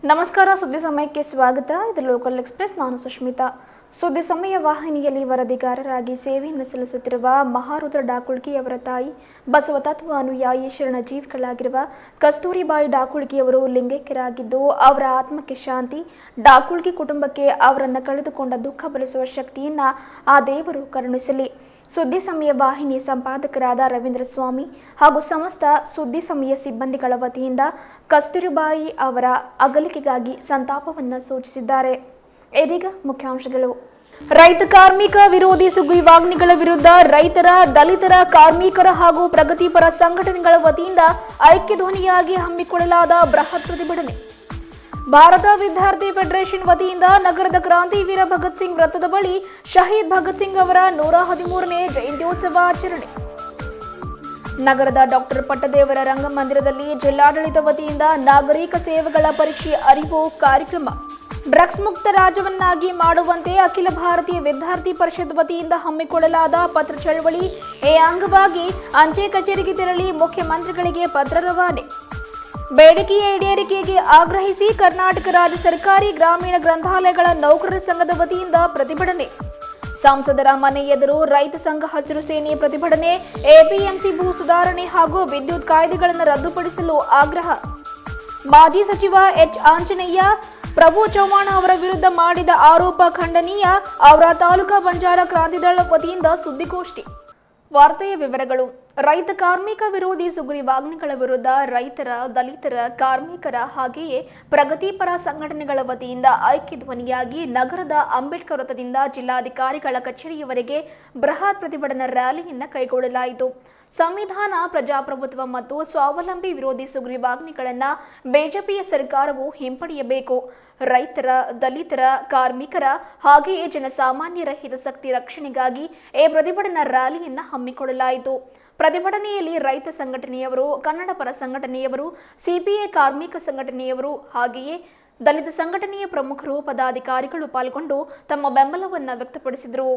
ನಮಸ್ಕಾರ. ಸುದ್ದಿ ಸಮಯಕ್ಕೆ ಸ್ವಾಗತ. ಇದು ಲೋಕಲ್ ಎಕ್ಸ್‌ಪ್ರೆಸ್. ನಾನು ಸುಷ್ಮಿತಾ. ಸುದ್ದಿ ಸಮಯ ವಾಹಿನಿಯಲ್ಲಿ ವರದಿಗಾರರಾಗಿ ಸೇವೆಯನ್ನು ಸಲ್ಲಿಸುತ್ತಿರುವ ಮಹಾರುದ್ರ ಡಾಕುಳ್ಗಿಯವರ ತಾಯಿ ಬಸವ ತತ್ವ ಅನುಯಾಯಿ ಶರಣ ಜೀವಿಗಳಾಗಿರುವ ಕಸ್ತೂರಿಬಾಯಿ ಡಾಕುಳ್ಗಿಯವರು ಲಿಂಗೈಕ್ಯರಾಗಿದ್ದು, ಅವರ ಆತ್ಮಕ್ಕೆ ಶಾಂತಿ, ಡಾಕುಳ್ಗಿ ಕುಟುಂಬಕ್ಕೆ ಅವರನ್ನು ಕಳೆದುಕೊಂಡ ದುಃಖ ಭರಿಸುವ ಶಕ್ತಿಯನ್ನು ಆ ದೇವರು ಕರುಣಿಸಲಿ. ಸುದ್ದಿ ಸಮಯ ವಾಹಿನಿ ಸಂಪಾದಕರಾದ ರವೀಂದ್ರ ಸ್ವಾಮಿ ಹಾಗೂ ಸಮಸ್ತ ಸುದ್ದಿ ಸಮಯ ಸಿಬ್ಬಂದಿಗಳ ವತಿಯಿಂದ ಕಸ್ತೂರಿಬಾಯಿ ಅವರ ಅಗಲಿಕೆಗಾಗಿ ಸಂತಾಪವನ್ನು ಸೂಚಿಸಿದ್ದಾರೆ. ಇದೀಗ ಮುಖ್ಯಾಂಶಗಳು. ರೈತ ಕಾರ್ಮಿಕ ವಿರೋಧಿ ಸುಗ್ರೀವಾಜ್ಞೆಗಳ ವಿರುದ್ಧ ರೈತರ, ದಲಿತರ, ಕಾರ್ಮಿಕರ ಹಾಗೂ ಪ್ರಗತಿಪರ ಸಂಘಟನೆಗಳ ವತಿಯಿಂದ ಐಕ್ಯ ಧ್ವನಿಯಾಗಿ ಹಮ್ಮಿಕೊಳ್ಳಲಾದ ಬೃಹತ್ ಪ್ರತಿಭಟನೆ. ಭಾರತ ವಿದ್ಯಾರ್ಥಿ ಫೆಡರೇಷನ್ ವತಿಯಿಂದ ನಗರದ ಕ್ರಾಂತಿವೀರ ಭಗತ್ ಸಿಂಗ್ ವೃತ್ತದ ಬಳಿ ಶಹೀದ್ ಭಗತ್ ಸಿಂಗ್ ಅವರ 113ನೇ ಜಯಂತ್ಯೋತ್ಸವ ಆಚರಣೆ. ನಗರದ ಡಾಕ್ಟರ್ ಪಟ್ಟದೇವರ ರಂಗಮಂದಿರದಲ್ಲಿ ಜಿಲ್ಲಾಡಳಿತ ವತಿಯಿಂದ ನಾಗರಿಕ ಸೇವೆಗಳ ಪರೀಕ್ಷೆ ಅರಿವು ಕಾರ್ಯಕ್ರಮ. ಡ್ರಗ್ಸ್ ಮುಕ್ತ ರಾಜ್ಯವನ್ನಾಗಿ ಮಾಡುವಂತೆ ಅಖಿಲ ಭಾರತೀಯ ವಿದ್ಯಾರ್ಥಿ ಪರಿಷತ್ ವತಿಯಿಂದ ಹಮ್ಮಿಕೊಳ್ಳಲಾದ ಪತ್ರ ಚಳವಳಿ. ಈ ಅಂಗವಾಗಿ ಅಂಚೆ ಕಚೇರಿಗೆ ತೆರಳಿ ಮುಖ್ಯಮಂತ್ರಿಗಳಿಗೆ ಪತ್ರ ರವಾನೆ. ಬೇಡಿಕೆಯ ಈಡೇರಿಕೆಗೆ ಆಗ್ರಹಿಸಿ ಕರ್ನಾಟಕ ರಾಜ್ಯ ಸರ್ಕಾರಿ ಗ್ರಾಮೀಣ ಗ್ರಂಥಾಲಯಗಳ ನೌಕರರ ಸಂಘದ ವತಿಯಿಂದ ಪ್ರತಿಭಟನೆ. ಸಂಸದರ ಮನೆ ಎದುರು ರೈತ ಸಂಘ ಹಸಿರು ಸೇನೆ ಪ್ರತಿಭಟನೆ. ಎಪಿಎಂಸಿ ಭೂ ಸುಧಾರಣೆ ಹಾಗೂ ವಿದ್ಯುತ್ ಕಾಯ್ದೆಗಳನ್ನು ರದ್ದುಪಡಿಸಲು ಆಗ್ರಹ. ಮಾಜಿ ಸಚಿವ ಎಚ್ ಆಂಜನೇಯ ಪ್ರಭು ಚವ್ಹಾಣ್ ಅವರ ವಿರುದ್ಧ ಮಾಡಿದ ಆರೋಪ ಖಂಡನೀಯ. ಅವರ ತಾಲೂಕಾ ಬಂಜಾರ ಕ್ರಾಂತಿದಳ ವತಿಯಿಂದ ಸುದ್ದಿಗೋಷ್ಠಿ. ವಾರ್ತೆಯ ವಿವರಗಳು. ರೈತ ಕಾರ್ಮಿಕ ವಿರೋಧಿ ಸುಗ್ರೀವಾಜ್ಞೆಗಳ ವಿರುದ್ಧ ರೈತರ, ದಲಿತರ, ಕಾರ್ಮಿಕರ ಹಾಗೆಯೇ ಪ್ರಗತಿಪರ ಸಂಘಟನೆಗಳ ವತಿಯಿಂದ ಐಕ್ಯ ಧ್ವನಿಯಾಗಿ ನಗರದ ಅಂಬೇಡ್ಕರ್ ವೃತ್ತದಿಂದ ಜಿಲ್ಲಾಧಿಕಾರಿಗಳ ಕಚೇರಿಯವರೆಗೆ ಬೃಹತ್ ಪ್ರತಿಭಟನಾ ರ್ಯಾಲಿಯನ್ನು ಕೈಗೊಳ್ಳಲಾಯಿತು. ಸಂವಿಧಾನ, ಪ್ರಜಾಪ್ರಭುತ್ವ ಮತ್ತು ಸ್ವಾವಲಂಬಿ ವಿರೋಧಿ ಸುಗ್ರೀವಾಜ್ಞೆಗಳನ್ನು ಬಿಜೆಪಿಯ ಸರ್ಕಾರವು ಹಿಂಪಡೆಯಬೇಕು. ರೈತರ, ದಲಿತರ, ಕಾರ್ಮಿಕರ ಹಾಗೆಯೇ ಜನಸಾಮಾನ್ಯರ ಹಿತಾಸಕ್ತಿ ರಕ್ಷಣೆಗಾಗಿ ಈ ಪ್ರತಿಭಟನಾ ರ್ಯಾಲಿಯನ್ನು ಹಮ್ಮಿಕೊಳ್ಳಲಾಯಿತು. ಪ್ರತಿಭಟನೆಯಲ್ಲಿ ರೈತ ಸಂಘಟನೆಯವರು, ಕನ್ನಡ ಪರ ಸಂಘಟನೆಯವರು, ಸಿಪಿಐ ಕಾರ್ಮಿಕ ಸಂಘಟನೆಯವರು ಹಾಗೆಯೇ ದಲಿತ ಸಂಘಟನೆಯ ಪ್ರಮುಖರು, ಪದಾಧಿಕಾರಿಗಳು ಪಾಲ್ಗೊಂಡು ತಮ್ಮ ಬೆಂಬಲವನ್ನು ವ್ಯಕ್ತಪಡಿಸಿದರು.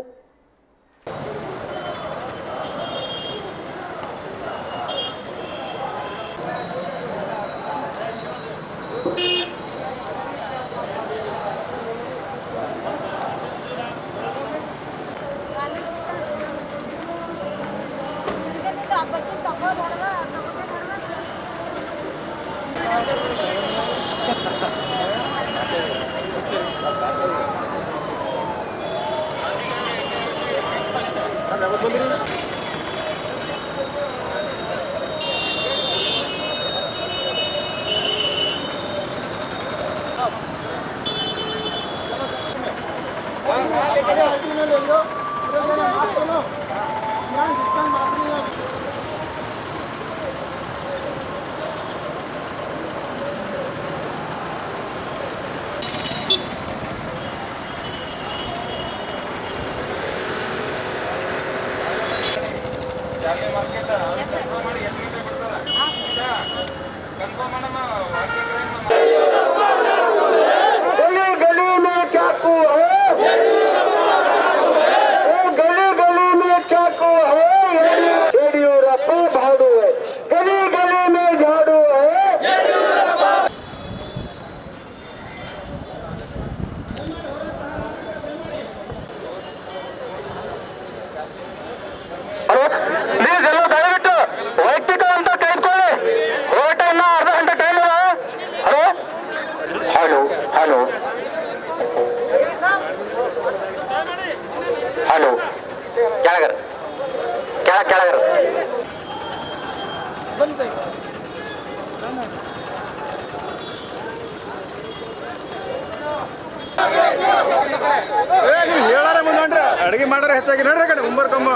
ಅಡಿಗೆ ಮಾಡ್ರೆ ಹೆಚ್ಚಾಗಿ ನೋಡ್ರಿ ಕಡೆ ಮುಂಬರ್ಕಮ್ಮ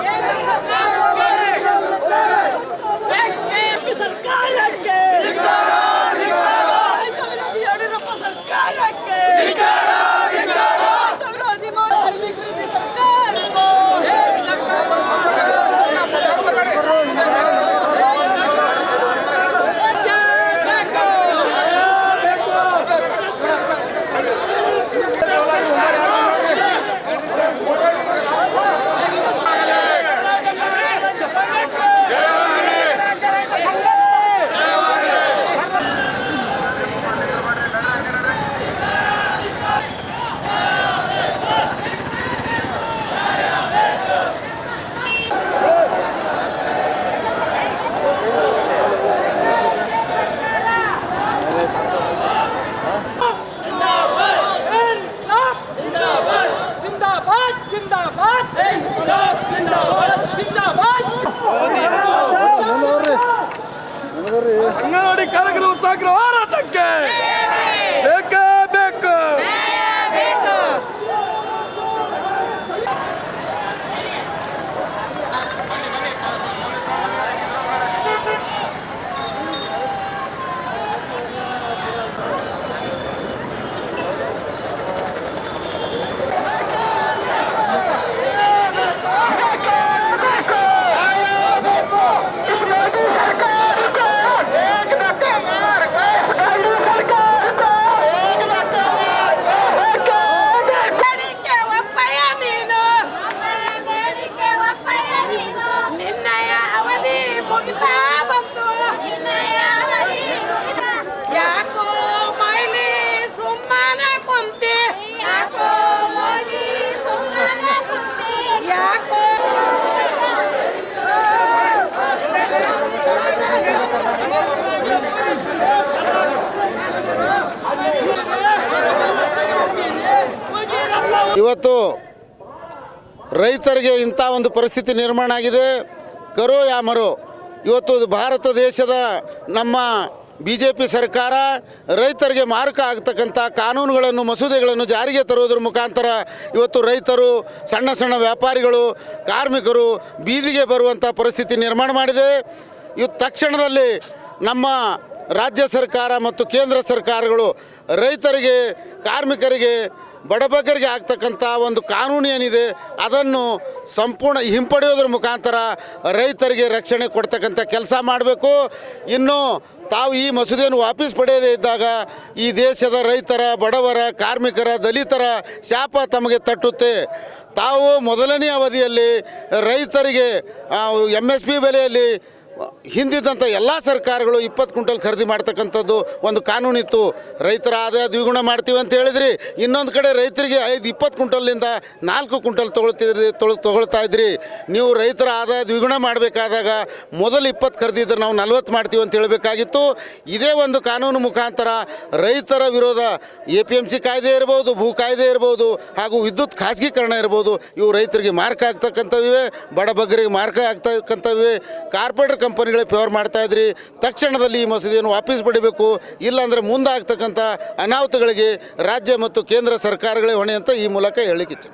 Yeah! ಇವತ್ತು ರೈತರಿಗೆ ಇಂಥ ಒಂದು ಪರಿಸ್ಥಿತಿ ನಿರ್ಮಾಣ ಆಗಿದೆ. ಕರೋ ಯಾ ಮರೋ. ಇವತ್ತು ಭಾರತ ದೇಶದ ನಮ್ಮ BJP ಸರ್ಕಾರ ರೈತರಿಗೆ ಮಾರಕ ಆಗ್ತಕ್ಕಂಥ ಕಾನೂನುಗಳನ್ನು ಮಸೂದೆಗಳನ್ನು ಜಾರಿಗೆ ತರುವುದರ ಮುಖಾಂತರ ಇವತ್ತು ರೈತರು, ಸಣ್ಣ ಸಣ್ಣ ವ್ಯಾಪಾರಿಗಳು, ಕಾರ್ಮಿಕರು ಬೀದಿಗೆ ಬರುವಂಥ ಪರಿಸ್ಥಿತಿ ನಿರ್ಮಾಣ ಮಾಡಿದೆ. ಇವತ್ತು ತಕ್ಷಣದಲ್ಲಿ ನಮ್ಮ ರಾಜ್ಯ ಸರ್ಕಾರ ಮತ್ತು ಕೇಂದ್ರ ಸರ್ಕಾರಗಳು ರೈತರಿಗೆ, ಕಾರ್ಮಿಕರಿಗೆ, ಬಡಬಗ್ಗರಿಗೆ ಆಗ್ತಕ್ಕಂಥ ಒಂದು ಕಾನೂನು ಏನಿದೆ ಅದನ್ನು ಸಂಪೂರ್ಣ ಹಿಂಪಡೆಯೋದ್ರ ಮುಖಾಂತರ ರೈತರಿಗೆ ರಕ್ಷಣೆ ಕೊಡ್ತಕ್ಕಂಥ ಕೆಲಸ ಮಾಡಬೇಕು. ಇನ್ನು ತಾವು ಈ ಮಸೂದೆಯನ್ನು ವಾಪಸ್ ಪಡೆಯದೇ ಇದ್ದಾಗ ಈ ದೇಶದ ರೈತರ, ಬಡವರ, ಕಾರ್ಮಿಕರ, ದಲಿತರ ಶಾಪ ತಮಗೆ ತಟ್ಟುತ್ತೆ. ತಾವು ಮೊದಲನೇ ಅವಧಿಯಲ್ಲಿ ರೈತರಿಗೆ MSP ಬೆಲೆಯಲ್ಲಿ ಹಿಂದಿದ್ದಂಥ ಎಲ್ಲ ಸರ್ಕಾರಗಳು 20 ಕ್ವಿಂಟಲ್ ಖರೀದಿ ಮಾಡ್ತಕ್ಕಂಥದ್ದು ಒಂದು ಕಾನೂನಿತ್ತು. ರೈತರ ಆದಾಯ ದ್ವಿಗುಣ ಮಾಡ್ತೀವಿ ಅಂತ ಹೇಳಿದ್ರಿ. ಇನ್ನೊಂದು ಕಡೆ ರೈತರಿಗೆ 20 ಕ್ವಿಂಟಲ್ನಿಂದ 4 ಕ್ವಿಂಟಲ್ ತೊಗೊಳ್ತಾ ಇದ್ರಿ. ನೀವು ರೈತರ ಆದಾಯ ದ್ವಿಗುಣ ಮಾಡಬೇಕಾದಾಗ ಮೊದಲು 20 ಖರೀದಿದ್ರೆ ನಾವು 40 ಮಾಡ್ತೀವಿ ಅಂತ ಹೇಳಬೇಕಾಗಿತ್ತು. ಇದೇ ಒಂದು ಕಾನೂನು ಮುಖಾಂತರ ರೈತರ ವಿರೋಧ APMC ಕಾಯ್ದೆ ಇರ್ಬೋದು, ಭೂ ಕಾಯ್ದೆ ಇರ್ಬೋದು, ಹಾಗೂ ವಿದ್ಯುತ್ ಖಾಸಗೀಕರಣ ಇರ್ಬೋದು, ಇವು ರೈತರಿಗೆ ಮಾರ್ಕ ಆಗ್ತಕ್ಕಂಥವಿವೆ, ಬಡಬಗ್ಗರಿಗೆ ಮಾರ್ಕ ಆಗ್ತಕ್ಕಂಥವಿವೆ. ಕಾರ್ಪೊರೇಟ್ ಕಂಪನಿಗಳೇ ಫೇವರ್ ಮಾಡ್ತಾ ಇದ್ರಿ. ತಕ್ಷಣದಲ್ಲಿ ಈ ಮಸೂದೆಯನ್ನು ವಾಪಸ್ ಪಡಿಬೇಕು. ಇಲ್ಲಾಂದರೆ ಮುಂದಾಗ್ತಕ್ಕಂಥ ಅನಾಹುತಗಳಿಗೆ ರಾಜ್ಯ ಮತ್ತು ಕೇಂದ್ರ ಸರ್ಕಾರಗಳೇ ಹೊಣೆ ಅಂತ ಈ ಮೂಲಕ ಹೇಳಲಿಕ್ಕೆ ಇಚ್ಛೆ.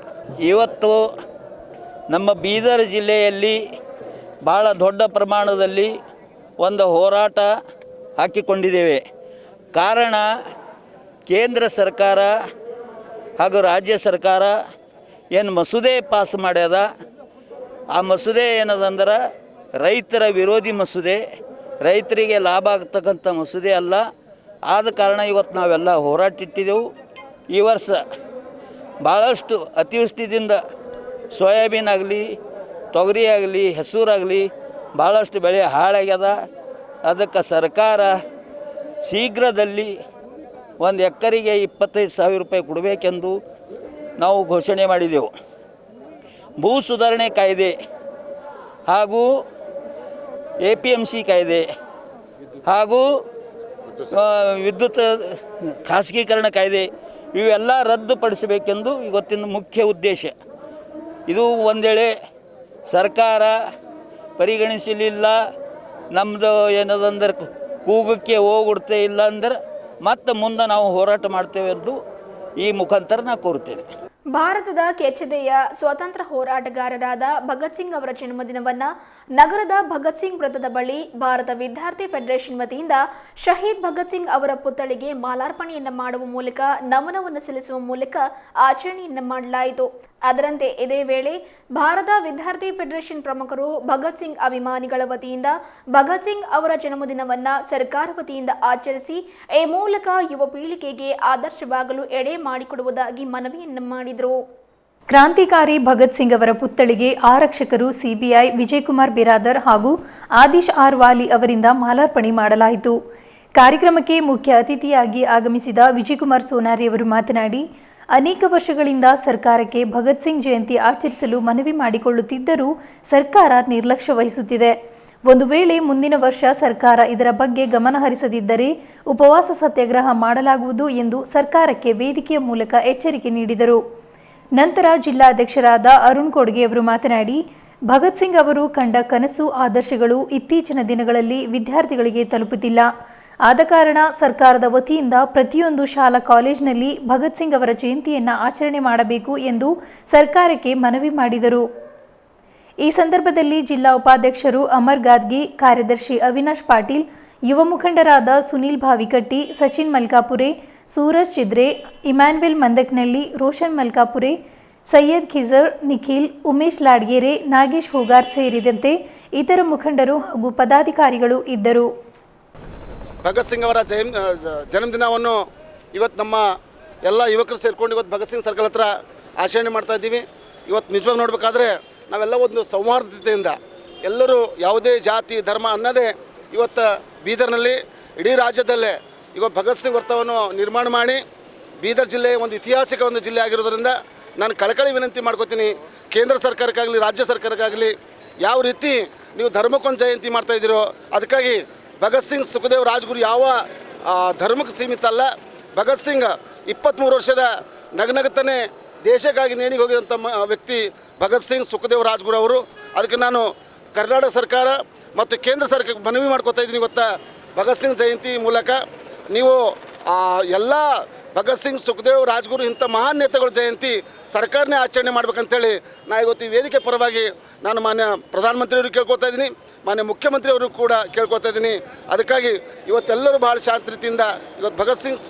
ಇವತ್ತು ನಮ್ಮ ಬೀದರ್ ಜಿಲ್ಲೆಯಲ್ಲಿ ಭಾಳ ದೊಡ್ಡ ಪ್ರಮಾಣದಲ್ಲಿ ಒಂದು ಹೋರಾಟ ಹಾಕಿಕೊಂಡಿದ್ದೇವೆ. ಕಾರಣ ಕೇಂದ್ರ ಸರ್ಕಾರ ಹಾಗೂ ರಾಜ್ಯ ಸರ್ಕಾರ ಏನು ಮಸೂದೆ ಪಾಸ್ ಮಾಡ್ಯದ, ಆ ಮಸೂದೆ ಏನದಂದ್ರೆ ರೈತರ ವಿರೋಧಿ ಮಸೂದೆ, ರೈತರಿಗೆ ಲಾಭ ಆಗ್ತಕ್ಕಂಥ ಮಸೂದೆ ಅಲ್ಲ. ಆದ ಕಾರಣ ಇವತ್ತು ನಾವೆಲ್ಲ ಹೋರಾಟ ಇಟ್ಟಿದ್ದೆವು. ಈ ವರ್ಷ ಭಾಳಷ್ಟು ಅತಿವೃಷ್ಟಿದಿಂದ ಸೋಯಾಬೀನ್ ಆಗಲಿ, ತೊಗರಿ ಆಗಲಿ, ಹೆಸರಾಗಲಿ ಭಾಳಷ್ಟು ಬೆಳೆ ಹಾಳಾಗ್ಯದ. ಅದಕ್ಕೆ ಸರ್ಕಾರ ಶೀಘ್ರದಲ್ಲಿ ಒಂದು ಎಕರೆಗೆ 25,000 ರೂಪಾಯಿ ಕೊಡಬೇಕೆಂದು ನಾವು ಘೋಷಣೆ ಮಾಡಿದೆವು. ಭೂ ಸುಧಾರಣೆ ಕಾಯ್ದೆ ಹಾಗೂ APMC ಕಾಯ್ದೆ ಹಾಗೂ ವಿದ್ಯುತ್ ಖಾಸಗೀಕರಣ ಕಾಯ್ದೆ ಇವೆಲ್ಲ ರದ್ದುಪಡಿಸಬೇಕೆಂದು ಇವತ್ತಿನ ಮುಖ್ಯ ಉದ್ದೇಶ. ಇದು ಒಂದೇಳೆ ಸರ್ಕಾರ ಪರಿಗಣಿಸಲಿಲ್ಲ, ನಮ್ಮದು ಏನದಂದ್ರೆ ಕೂಗಕ್ಕೆ ಹೋಗ್ಬಿಡ್ತೇ ಇಲ್ಲ ಅಂದ್ರೆ ಮತ್ತೆ ಮುಂದೆ ನಾವು ಹೋರಾಟ ಮಾಡ್ತೇವೆ ಎಂದು ಈ ಮುಖಾಂತರ ನಾನು ಕೋರುತ್ತೇನೆ. ಭಾರತದ ಕೆಚ್ಚೆದೆಯ ಸ್ವಾತಂತ್ರ್ಯ ಹೋರಾಟಗಾರರಾದ ಭಗತ್ ಸಿಂಗ್ ಅವರ ಜನ್ಮದಿನವನ್ನು ನಗರದ ಭಗತ್ ಸಿಂಗ್ ವೃತ್ತದ ಬಳಿ ಭಾರತ ವಿದ್ಯಾರ್ಥಿ ಫೆಡರೇಷನ್ ವತಿಯಿಂದ ಶಹೀದ್ ಭಗತ್ ಸಿಂಗ್ ಅವರ ಪುತ್ಥಳಿಗೆ ಮಾಲಾರ್ಪಣೆಯನ್ನು ಮಾಡುವ ಮೂಲಕ ನಮನವನ್ನು ಸಲ್ಲಿಸುವ ಮೂಲಕ ಆಚರಣೆಯನ್ನು ಮಾಡಲಾಯಿತು. ಅದರಂತೆ ಇದೇ ವೇಳೆ ಭಾರತ ವಿದ್ಯಾರ್ಥಿ ಫೆಡರೇಷನ್ ಪ್ರಮುಖರು ಭಗತ್ ಸಿಂಗ್ ಅಭಿಮಾನಿಗಳ ವತಿಯಿಂದ ಭಗತ್ ಸಿಂಗ್ ಅವರ ಜನ್ಮದಿನವನ್ನು ಸರ್ಕಾರ ವತಿಯಿಂದ ಆಚರಿಸಿ ಈ ಮೂಲಕ ಯುವ ಪೀಳಿಗೆಗೆ ಆದರ್ಶವಾಗಲು ಎಡೆ ಮಾಡಿಕೊಡುವುದಾಗಿ ಮನವಿಯನ್ನು ಮಾಡಿದರು. ಕ್ರಾಂತಿಕಾರಿ ಭಗತ್ ಸಿಂಗ್ ಅವರ ಪುತ್ಥಳಿಗೆ ಆರಕ್ಷಕರು CBI ವಿಜಯಕುಮಾರ್ ಬಿರಾದರ್ ಹಾಗೂ ಆದಿಶ್ ಆರ್ ವಾಲಿ ಅವರಿಂದ ಮಾಲಾರ್ಪಣೆ ಮಾಡಲಾಯಿತು. ಕಾರ್ಯಕ್ರಮಕ್ಕೆ ಮುಖ್ಯ ಅತಿಥಿಯಾಗಿ ಆಗಮಿಸಿದ ವಿಜಯಕುಮಾರ್ ಸೋನಾರಿ ಅವರು ಮಾತನಾಡಿ, ಅನೇಕ ವರ್ಷಗಳಿಂದ ಸರ್ಕಾರಕ್ಕೆ ಭಗತ್ ಸಿಂಗ್ ಜಯಂತಿ ಆಚರಿಸಲು ಮನವಿ ಮಾಡಿಕೊಳ್ಳುತ್ತಿದ್ದರೂ ಸರ್ಕಾರ ನಿರ್ಲಕ್ಷ್ಯ ವಹಿಸುತ್ತಿದೆ. ಒಂದು ವೇಳೆ ಮುಂದಿನ ವರ್ಷ ಸರ್ಕಾರ ಇದರ ಬಗ್ಗೆ ಗಮನ ಹರಿಸದಿದ್ದರೆ ಉಪವಾಸ ಸತ್ಯಾಗ್ರಹ ಮಾಡಲಾಗುವುದು ಎಂದು ಸರ್ಕಾರಕ್ಕೆ ವೇದಿಕೆಯ ಮೂಲಕ ಎಚ್ಚರಿಕೆ ನೀಡಿದರು. ನಂತರ ಜಿಲ್ಲಾಧ್ಯಕ್ಷರಾದ ಅರುಣ್ ಕೊಡ್ಗೆ ಅವರು ಮಾತನಾಡಿ, ಭಗತ್ ಸಿಂಗ್ ಅವರು ಕಂಡ ಕನಸು, ಆದರ್ಶಗಳು ಇತ್ತೀಚಿನ ದಿನಗಳಲ್ಲಿ ವಿದ್ಯಾರ್ಥಿಗಳಿಗೆ ತಲುಪುತ್ತಿಲ್ಲ. ಆದ ಕಾರಣ ಸರ್ಕಾರದ ವತಿಯಿಂದ ಪ್ರತಿಯೊಂದು ಶಾಲಾ ಕಾಲೇಜಿನಲ್ಲಿ ಭಗತ್ ಸಿಂಗ್ ಅವರ ಜಯಂತಿಯನ್ನು ಆಚರಣೆ ಮಾಡಬೇಕು ಎಂದು ಸರ್ಕಾರಕ್ಕೆ ಮನವಿ ಮಾಡಿದರು. ಈ ಸಂದರ್ಭದಲ್ಲಿ ಜಿಲ್ಲಾ ಉಪಾಧ್ಯಕ್ಷರು ಅಮರ್ ಗಾದ್ಗಿ, ಕಾರ್ಯದರ್ಶಿ ಅವಿನಾಶ್ ಪಾಟೀಲ್, ಯುವ ಮುಖಂಡರಾದ ಸುನೀಲ್ ಭಾವಿಕಟ್ಟಿ, ಸಚಿನ್ ಮಲ್ಕಾಪುರೆ, ಸೂರಜ್ ಚಿದ್ರೆ, ಇಮ್ಯಾನ್ಯುಯಲ್ ಮಂದಕ್ನಳ್ಳಿ, ರೋಷನ್ ಮಲ್ಕಾಪುರೆ, ಸೈಯದ್ ಖಿಜರ್, ನಿಖಿಲ್, ಉಮೇಶ್ ಲಾಡ್ಗೇರೆ, ನಾಗೇಶ್ ಹೋಗಾರ್ ಸೇರಿದಂತೆ ಇತರ ಮುಖಂಡರು ಹಾಗೂ ಪದಾಧಿಕಾರಿಗಳು ಇದ್ದರು. ಭಗತ್ ಸಿಂಗ್ ಅವರ ಜನ್ಮದಿನವನ್ನು ಇವತ್ತು ನಮ್ಮ ಎಲ್ಲ ಯುವಕರು ಸೇರಿಕೊಂಡು ಇವತ್ತು ಭಗತ್ ಸಿಂಗ್ ಸರ್ಕಲ್ ಹತ್ರ ಆಚರಣೆ ಮಾಡ್ತಾ ಇದ್ದೀವಿ. ಇವತ್ತು ನಿಜವಾಗಿ ನೋಡಬೇಕಾದ್ರೆ ನಾವೆಲ್ಲ ಒಂದು ಸೌಹಾರ್ದತೆಯಿಂದ ಎಲ್ಲರೂ ಯಾವುದೇ ಜಾತಿ ಧರ್ಮ ಅನ್ನದೇ ಇವತ್ತು ಬೀದರ್ನಲ್ಲಿ ಇಡೀ ರಾಜ್ಯದಲ್ಲೇ ಇವತ್ತು ಭಗತ್ ಸಿಂಗ್ ವೃತ್ತವನ್ನು ನಿರ್ಮಾಣ ಮಾಡಿ ಬೀದರ್ ಜಿಲ್ಲೆ ಒಂದು ಐತಿಹಾಸಿಕ ಒಂದು ಜಿಲ್ಲೆ ಆಗಿರೋದ್ರಿಂದ ನಾನು ಕಳಕಳಿ ವಿನಂತಿ ಮಾಡ್ಕೋತೀನಿ, ಕೇಂದ್ರ ಸರ್ಕಾರಕ್ಕಾಗಲಿ ರಾಜ್ಯ ಸರ್ಕಾರಕ್ಕಾಗಲಿ ಯಾವ ರೀತಿ ನೀವು ಧರ್ಮಕ್ಕೊಂದು ಜಯಂತಿ ಮಾಡ್ತಾಯಿದ್ದೀರೋ ಅದಕ್ಕಾಗಿ ಭಗತ್ ಸಿಂಗ್, ಸುಖದೇವ್, ರಾಜ್ಗುರು ಯಾವ ಧರ್ಮಕ್ಕೆ ಸೀಮಿತ ಅಲ್ಲ. ಭಗತ್ ಸಿಂಗ್ 23 ವರ್ಷದ ನಗನಗತಾನೆ ದೇಶಕ್ಕಾಗಿ ನೇಣಿಗೆ ಹೋಗಿದಂಥ ವ್ಯಕ್ತಿ ಭಗತ್ ಸಿಂಗ್ ಸುಖದೇವ್ ರಾಜ್ಗುರು ಅವರು. ಅದಕ್ಕೆ ನಾನು ಕರ್ನಾಟಕ ಸರ್ಕಾರ ಮತ್ತು ಕೇಂದ್ರ ಸರ್ಕಾರಕ್ಕೆ ಮನವಿ ಮಾಡ್ಕೋತಾ ಇದ್ದೀನಿ. ಇವತ್ತು ಭಗತ್ ಸಿಂಗ್ ಜಯಂತಿ ಮೂಲಕ ನೀವು ಎಲ್ಲ ಭಗತ್ ಸಿಂಗ್ ಸುಖದೇವ್ ರಾಜ್ಗುರು ಇಂಥ ಮಹಾನ್ ನೇತಾಗಳ ಜಯಂತಿ ಸರ್ಕಾರನೇ ಆಚರಣೆ ಮಾಡ್ಬೇಕಂತೇಳಿ ನಾ ಇವತ್ತು ಈ ವೇದಿಕೆ ಪರವಾಗಿ ನಾನು ಮಾನ್ಯ ಪ್ರಧಾನಮಂತ್ರಿಯವರು ಕೇಳ್ಕೊತಾ ಇದ್ದೀನಿ, ಮಾನ್ಯ ಮುಖ್ಯಮಂತ್ರಿಯವರು ಕೂಡ ಕೇಳ್ಕೊತಾ ಇದ್ದೀನಿ. ಅದಕ್ಕಾಗಿ ಇವತ್ತೆಲ್ಲರೂ ಭಾಳ ಶಾಂತ ರೀತಿಯಿಂದ ಇವತ್ತು ಭಗತ್ ಸಿಂಗ್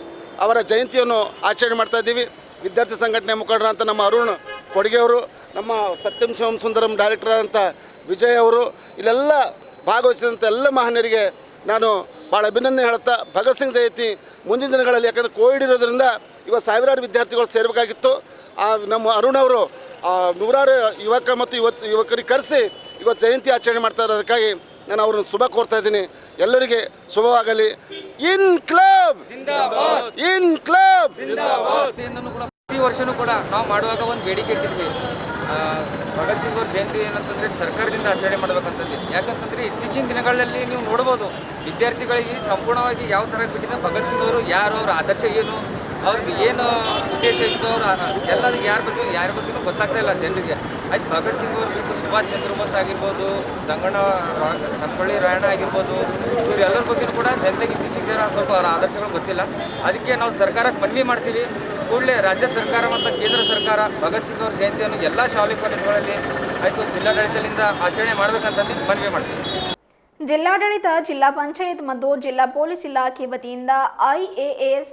ಅವರ ಜಯಂತಿಯನ್ನು ಆಚರಣೆ ಮಾಡ್ತಾ ಇದ್ದೀವಿ. ವಿದ್ಯಾರ್ಥಿ ಸಂಘಟನೆ ಮುಖಂಡರಂತ ನಮ್ಮ ಅರುಣ್ ಕೊಡುಗೆಯವರು, ನಮ್ಮ ಸತ್ಯಂ ಶಿವಂ ಸುಂದರಂ ಡೈರೆಕ್ಟರ್ ಆದಂಥ ವಿಜಯ್ ಅವರು, ಇಲ್ಲೆಲ್ಲ ಭಾಗವಹಿಸಿದಂಥ ಎಲ್ಲ ಮಹನೀಯರಿಗೆ ನಾನು ಭಾಳ ಅಭಿನಂದನೆ ಹೇಳ್ತಾ, ಭಗತ್ ಸಿಂಗ್ ಜಯಂತಿ ಮುಂದಿನ ದಿನಗಳಲ್ಲಿ, ಯಾಕಂದರೆ ಕೋವಿಡ್ ಇರೋದ್ರಿಂದ ಇವತ್ತು ಸಾವಿರಾರು ವಿದ್ಯಾರ್ಥಿಗಳು ಸೇರಬೇಕಾಗಿತ್ತು. ನಮ್ಮ ಅರುಣ್ ಅವರು ನೂರಾರು ಯುವಕ ಮತ್ತು ಯುವಕರಿಗೆ ಕರೆಸಿ ಇವತ್ತು ಜಯಂತಿ ಆಚರಣೆ ಮಾಡ್ತಾ ಇರೋದಕ್ಕಾಗಿ ನಾನು ಅವ್ರನ್ನ ಶುಭ ಕೋರ್ತಾ ಇದ್ದೀನಿ. ಎಲ್ಲರಿಗೆ ಶುಭವಾಗಲಿ. ಇನ್ ಕ್ಲಬ್ ಪ್ರತಿ ವರ್ಷವೂ ಕೂಡ ನಾವು ಮಾಡುವಾಗ ಒಂದು ಬೇಡಿಕೆ ಇಟ್ಟಿದ್ವಿ, ಭಗತ್ ಸಿಂಗ್ ಅವ್ರ ಜಯಂತಿ ಏನಂತಂದರೆ ಸರ್ಕಾರದಿಂದ ಆಚರಣೆ ಮಾಡಬೇಕಂತಂದು. ಯಾಕಂತಂದರೆ ಇತ್ತೀಚಿನ ದಿನಗಳಲ್ಲಿ ನೀವು ನೋಡ್ಬೋದು, ವಿದ್ಯಾರ್ಥಿಗಳಿಗೆ ಸಂಪೂರ್ಣವಾಗಿ ಯಾವ ಥರ ಬಿಟ್ಟಿದೆ ಭಗತ್ ಸಿಂಗ್ ಅವರು ಯಾರು, ಅವ್ರ ಆದರ್ಶ ಏನು, ಅವ್ರಿಗೆ ಏನು ಉದ್ದೇಶ ಇತ್ತು, ಅವ್ರು ಎಲ್ಲದಕ್ಕೆ ಯಾರ ಬಗ್ಗೆನೂ ಗೊತ್ತಾಗ್ತಾ ಇಲ್ಲ ಜನರಿಗೆ. ಆಯ್ತು, ಭಗತ್ ಸಿಂಗ್ ಅವರು ಬಿಟ್ಟು ಸುಭಾಷ್ ಚಂದ್ರ ಬೋಸ್ ಆಗಿರ್ಬೋದು, ಸಂಗೊಳ್ಳಿ ರಾಯಣ್ಣ ಆಗಿರ್ಬೋದು, ಇವರೆಲ್ಲರ ಬಗ್ಗೆಯೂ ಕೂಡ ಜನತೆಗೆ ಇತ್ತೀಚಿನ ಜನ ಸ್ವಲ್ಪ ಅವರ ಆದರ್ಶಗಳು ಗೊತ್ತಿಲ್ಲ. ಅದಕ್ಕೆ ನಾವು ಸರ್ಕಾರಕ್ಕೆ ಮನವಿ ಮಾಡ್ತೀವಿ, ಕೂಡಲೇ ರಾಜ್ಯ ಸರ್ಕಾರ ಮತ್ತು ಕೇಂದ್ರ ಸರ್ಕಾರ ಭಗತ್ ಸಿಂಗ್ ಅವ್ರ ಜಯಂತಿಯನ್ನು ಎಲ್ಲ ಶಾಲೆ ಕಾಲೇಜುಗಳಲ್ಲಿ ಆಯಿತು ಜಿಲ್ಲಾಡಳಿತದಿಂದ ಆಚರಣೆ ಮಾಡಬೇಕಂತಂದು ಮನವಿ ಮಾಡ್ತೀವಿ. ಜಿಲ್ಲಾಡಳಿತ, ಜಿಲ್ಲಾ ಪಂಚಾಯತ್ ಮತ್ತು ಜಿಲ್ಲಾ ಪೊಲೀಸ್ ಇಲಾಖೆ ವತಿಯಿಂದ IAS,